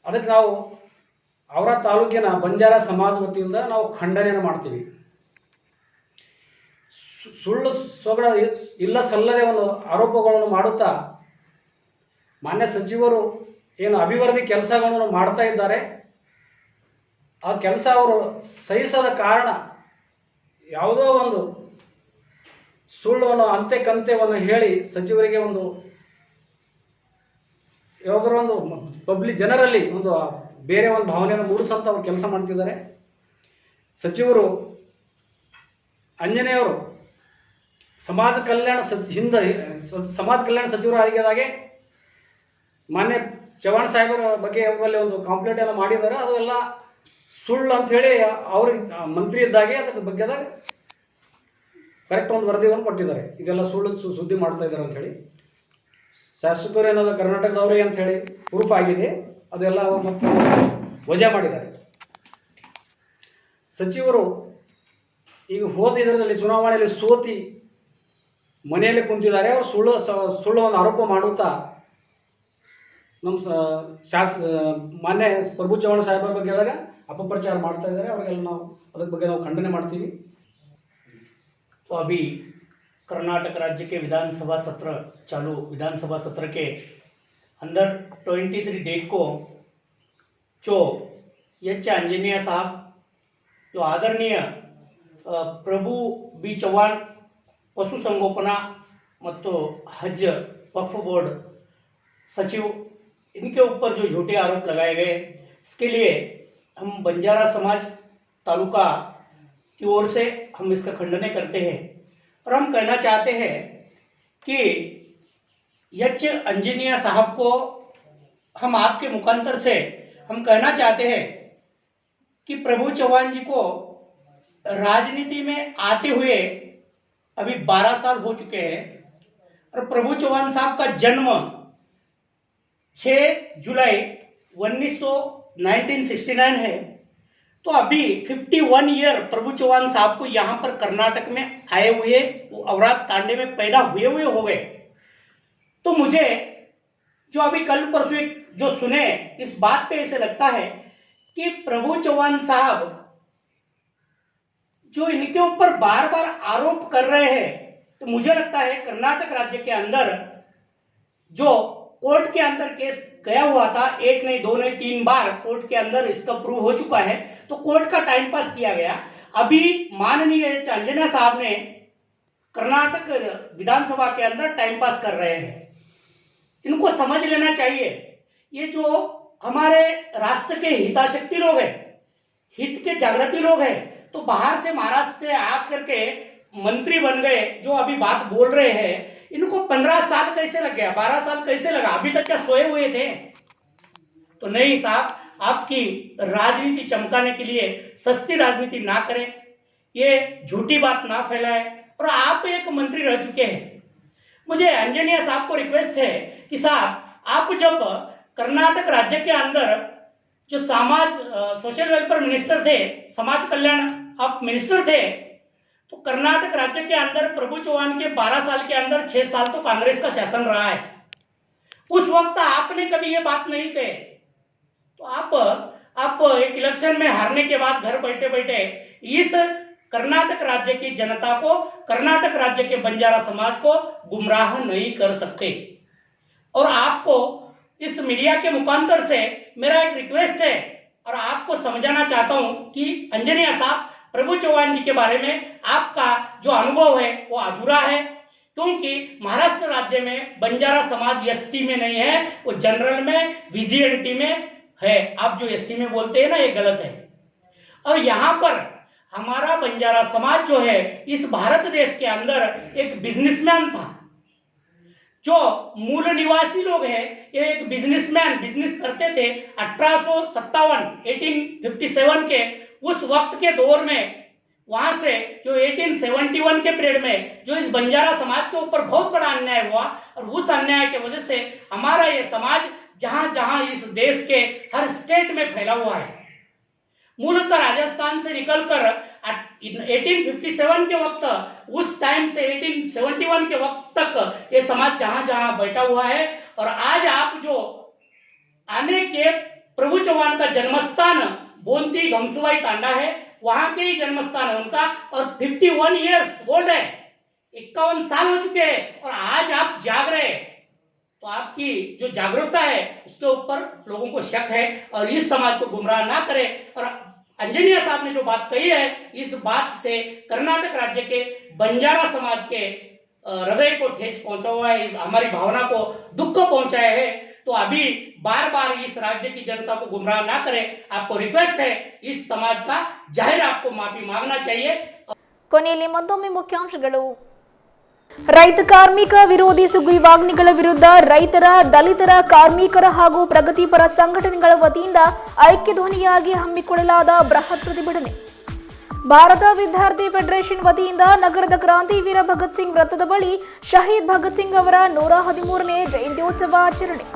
ಅದಕ್ಕೆ ನಾವು ಅವರ ತಾಲೂಕಿನ ಬಂಜಾರ ಸಮಾಜ ವತಿಯಿಂದ ನಾವು ಖಂಡನೆಯನ್ನು ಮಾಡ್ತೀವಿ. ಸುಳ್ಳು ಸೊಗಡ ಇಲ್ಲ ಸಲ್ಲದೆ ಒಂದು ಆರೋಪಗಳನ್ನು ಮಾಡುತ್ತಾ ಮಾನ್ಯ ಸಚಿವರು ಏನು ಅಭಿವೃದ್ಧಿ ಕೆಲಸಗಳನ್ನು ಮಾಡ್ತಾ ಇದ್ದಾರೆ, ಆ ಕೆಲಸ ಅವರು ಸಹಿಸದ ಕಾರಣ ಯಾವುದೋ ಒಂದು ಸುಳ್ಳನ್ನು ಅಂತೆ ಕಂತೆಯನ್ನು ಹೇಳಿ ಸಚಿವರಿಗೆ ಒಂದು ಯಾವುದೋ ಒಂದು ಪಬ್ಲಿಕ್ ಜನರಲ್ಲಿ ಒಂದು ಬೇರೆ ಒಂದು ಭಾವನೆಯನ್ನು ಮೂಡಿಸಂತ ಅವರು ಕೆಲಸ ಮಾಡ್ತಿದ್ದಾರೆ. ಸಚಿವರು ಆಂಜನೇಯವರು ಸಮಾಜ ಕಲ್ಯಾಣ ಸಮಾಜ ಕಲ್ಯಾಣ ಸಚಿವರು ಆಗಿದ್ದಾಗೆ ಮಾನ್ಯ ಚವ್ಹಾಣ್ ಸಾಹೇಬರ ಬಗ್ಗೆ ಅವರಲ್ಲಿ ಒಂದು ಕಂಪ್ಲೇಂಟ್ ಎಲ್ಲ ಮಾಡಿದ್ದಾರೆ. ಅದು ಎಲ್ಲ ಸುಳ್ಳು ಅಂಥೇಳಿ ಅವ್ರಿಗೆ ಮಂತ್ರಿ ಇದ್ದಾಗೆ ಅದರ ಬಗ್ಗೆದಾಗ ಕರೆಕ್ಟ್ ಒಂದು ವರದಿಯನ್ನು ಕೊಟ್ಟಿದ್ದಾರೆ. ಇದೆಲ್ಲ ಸುಳ್ಳು ಸುದ್ದಿ ಮಾಡ್ತಾ ಇದ್ದಾರೆ ಅಂಥೇಳಿ. ಶಾಸಕರು ಏನಾದ ಕರ್ನಾಟಕದವರೇ ಅಂಥೇಳಿ ಪ್ರೂಫ್ ಆಗಿದೆ. ಅದೆಲ್ಲ ಮತ್ತೆ ವಜಾ ಮಾಡಿದ್ದಾರೆ. ಸಚಿವರು ಈಗ ಹೋದ ಇದರಲ್ಲಿ ಚುನಾವಣೆಯಲ್ಲಿ ಸೋತಿ ಮನೆಯಲ್ಲಿ ಕುಂತಿದ್ದಾರೆ. ಅವರು ಸುಳ್ಳನ್ನು ಆರೋಪ ಮಾಡುತ್ತಾ ನಮ್ಮ ಮಾನ್ಯ ಪ್ರಭು ಚವ್ಹಾಣ್ ಸಾಹೇಬರ ಬಗ್ಗೆದಾಗ अपप्रचार ಮಾಡ್ತಾ ಇದ್ದಾರೆ. ಅವರಿಗೆಲ್ಲ ನಾವು ಅದರ ಬಗ್ಗೆ ನಾವು ಖಂಡನೆ ಮಾಡ್ತೀವಿ. तो अभी कर्नाटक राज्य के विधानसभा सत्र चालू विधानसभा सत्र के अंदर 23 डेट को जो एच आंजनेय साहब जो आदरणीय प्रभु बी चव्हाण पशु संगोपना ಮತ್ತು हज वक्फ बोर्ड सचिव इनके ऊपर जो झूठे आरोप लगाए गए, इसके लिए हम बंजारा समाज तालुका की ओर से हम इसका खंडन करते हैं और हम कहना चाहते हैं कि एच आंजनेय साहब को हम आपके मुखांतर से हम कहना चाहते हैं कि प्रभु चव्हाण जी को राजनीति में आते हुए अभी 12 साल हो चुके हैं और प्रभु चव्हाण साहब का जन्म 6 जुलाई 1969 है. तो अभी 51 ईयर प्रभु चव्हाण साहब को यहाँ पर कर्नाटक में आए हुए अवराध तांडे में पैदा हुए हो गए. तो मुझे जो अभी कल परसों जो सुने इस बात पे ऐसे लगता है कि प्रभु चव्हाण साहब जो इनके ऊपर बार बार आरोप कर रहे हैं, तो मुझे लगता है कर्नाटक राज्य के अंदर जो कोर्ट के अंदर केस गया हुआ था, 1 नहीं 2 नहीं 3 बार कोर्ट के अंदर इसका प्रूव हो चुका है. तो कोर्ट का टाइम पास किया गया. अभी माननीय आंजनेय साहब ने कर्नाटक विधानसभा के अंदर टाइम पास कर रहे हैं. इनको समझ लेना चाहिए, ये जो हमारे राष्ट्र के हिताशक्ति लोग हैं, हित के जागृति लोग हैं, तो बाहर से महाराष्ट्र से आकर के मंत्री बन गए जो अभी बात बोल रहे हैं, इनको 15 साल कैसे लग गया, 12 साल कैसे लगा, अभी तक क्या सोए हुए थे? तो नहीं साहब, आपकी राजनीति चमकाने के लिए सस्ती राजनीति ना करें, ये झूठी बात ना फैलाए. और आप एक मंत्री रह चुके हैं. मुझे आंजनेय साहब को रिक्वेस्ट है कि साहब आप जब कर्नाटक राज्य के अंदर जो सोशल वेलफेयर मिनिस्टर थे, समाज कल्याण आप मिनिस्टर थे, तो कर्नाटक राज्य के अंदर प्रभु चव्हाण के 12 साल के अंदर 6 साल तो कांग्रेस का शासन रहा है. उस वक्त आपने कभी ये बात नहीं कही. तो आप एक इलेक्शन में हारने के बाद घर बैठे बैठे इस कर्नाटक राज्य की जनता को, कर्नाटक राज्य के बंजारा समाज को गुमराह नहीं कर सकते. और आपको इस मीडिया के मुखांतर से मेरा एक रिक्वेस्ट है और आपको समझाना चाहता हूं कि आंजनेय साहब, प्रभु चव्हाण जी के बारे में आपका जो अनुभव है वो अधूरा है, क्योंकि महाराष्ट्र राज्य में बंजारा समाज एसटी में नहीं है, वो जनरल में विजीएनटी में है. आप जो एसटी में बोलते हैं ना, ये गलत है. और यहाँ पर हमारा बंजारा समाज जो है इस भारत देश के अंदर एक बिजनेसमैन था. जो मूल निवासी लोग हैं, ये एक बिजनेसमैन बिजनेस करते थे. 1857 के उस वक्त के दौर में, वहां से जो 1871 के पीरियड में जो इस बंजारा समाज के ऊपर बहुत बड़ा अन्याय हुआ, और उस अन्याय की वजह से हमारा ये समाज जहां जहां इस देश के हर स्टेट में फैला हुआ है। मूलतः राजस्थान से निकलकर 1857 के वक्त, उस टाइम से 1871 के वक्त तक ये समाज जहां जहां बैठा हुआ है। और आज आप जो आने के प्रभु चौहान का जन्मस्थान बोंती घमसुवाई तांडा है, वहां के ही जन्मस्थान है उनका, और 51 ईयर्स ओल्ड है, 51 साल हो चुके हैं। और आज आप जाग रहे हैं, तो आपकी जो जागरूकता है उसके ऊपर लोगों को शक है, और इस समाज को गुमराह ना करें। और अंजनिया साहब ने जो बात कही है, इस बात से कर्नाटक राज्य के बंजारा समाज के हृदय को ठेस पहुंचा हुआ है, इस हमारी भावना को दुख पहुंचाया है। तो अभी बार बार इस राज्य की जनता को गुमराह ना करें, आपको रिक्वेस्ट है, इस समाज का जाहिर आपको माफी मांगना चाहिए। ಕೊನೆಯಲ್ಲಿ ಮತ್ತೊಮ್ಮೆ ಮುಖ್ಯಾಂಶಗಳು. ರೈತ ಕಾರ್ಮಿಕ ವಿರೋಧಿ ಸುಗ್ರೀವಾಜ್ಞೆಗಳ ವಿರುದ್ಧ ರೈತರ, ದಲಿತರ, ಕಾರ್ಮಿಕರ ಹಾಗೂ ಪ್ರಗತಿಪರ ಸಂಘಟನೆಗಳ ವತಿಯಿಂದ ಐಕ್ಯ ಧ್ವನಿಯಾಗಿ ಹಮ್ಮಿಕೊಳ್ಳಲಾದ ಬೃಹತ್ ಪ್ರತಿಭಟನೆ. ಭಾರತ ವಿದ್ಯಾರ್ಥಿ ಫೆಡರೇಷನ್ ವತಿಯಿಂದ ನಗರದ ಕ್ರಾಂತಿವೀರ ಭಗತ್ ಸಿಂಗ್ ವೃತ್ತದ ಬಳಿ ಶಹೀದ್ ಭಗತ್ ಸಿಂಗ್ ಅವರ 113ನೇ ಜಯಂತ್ಯೋತ್ಸವ ಆಚರಣೆ.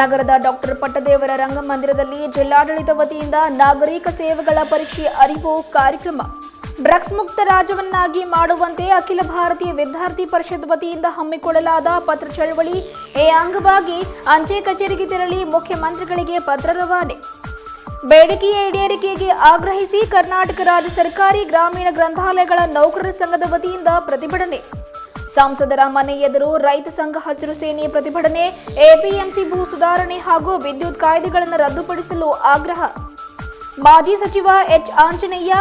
ನಗರದ ಡಾಕ್ಟರ್ ಪಟ್ಟದೇವರ ರಂಗಮಂದಿರದಲ್ಲಿ ಜಿಲ್ಲಾಡಳಿತ ವತಿಯಿಂದ ನಾಗರಿಕ ಸೇವೆಗಳ ಪರೀಕ್ಷೆ ಅರಿವು ಕಾರ್ಯಕ್ರಮ. ಡ್ರಗ್ಸ್ ಮುಕ್ತ ರಾಜ್ಯವನ್ನಾಗಿ ಮಾಡುವಂತೆ ಅಖಿಲ ಭಾರತೀಯ ವಿದ್ಯಾರ್ಥಿ ಪರಿಷತ್ ವತಿಯಿಂದ ಹಮ್ಮಿಕೊಳ್ಳಲಾದ ಪತ್ರ ಚಳವಳಿ. ಈ ಅಂಗವಾಗಿ ಅಂಚೆ ಕಚೇರಿಗೆ ತೆರಳಿ ಮುಖ್ಯಮಂತ್ರಿಗಳಿಗೆ ಪತ್ರ ರವಾನೆ. ಬೇಡಿಕೆಯ ಈಡೇರಿಕೆಗೆ ಆಗ್ರಹಿಸಿ ಕರ್ನಾಟಕ ರಾಜ್ಯ ಸರ್ಕಾರಿ ಗ್ರಾಮೀಣ ಗ್ರಂಥಾಲಯಗಳ ನೌಕರರ ಸಂಘದ ವತಿಯಿಂದ ಪ್ರತಿಭಟನೆ. ಸಂಸದರ ಮನೆ ಎದುರು ರೈತ ಸಂಘ ಹಸಿರು ಸೇನೆ ಪ್ರತಿಭಟನೆ. ಎಪಿಎಂಸಿ ಭೂ ಸುಧಾರಣೆ ಹಾಗೂ ವಿದ್ಯುತ್ ಕಾಯ್ದೆಗಳನ್ನು ರದ್ದುಪಡಿಸಲು ಆಗ್ರಹ. ಮಾಜಿ ಸಚಿವ ಎಚ್ ಆಂಜನೇಯ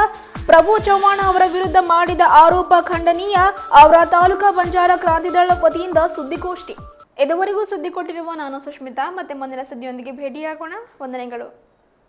ಪ್ರಭು ಚೌಹಾಣ್ ಅವರ ವಿರುದ್ಧ ಮಾಡಿದ ಆರೋಪ ಖಂಡನೀಯ. ಅವರ ತಾಲೂಕಾ ಬಂಜಾರ ಕ್ರಾಂತಿದಳ ವತಿಯಿಂದ ಸುದ್ದಿಗೋಷ್ಠಿ. ಇದುವರೆಗೂ ಸುದ್ದಿ ಕೊಟ್ಟಿರುವ ನಾನು ಸುಷ್ಮಿತಾ. ಮತ್ತೆ ಮುಂದಿನ ಸುದ್ದಿಯೊಂದಿಗೆ ಭೇಟಿಯಾಗೋಣ. ವಂದನೆಗಳು.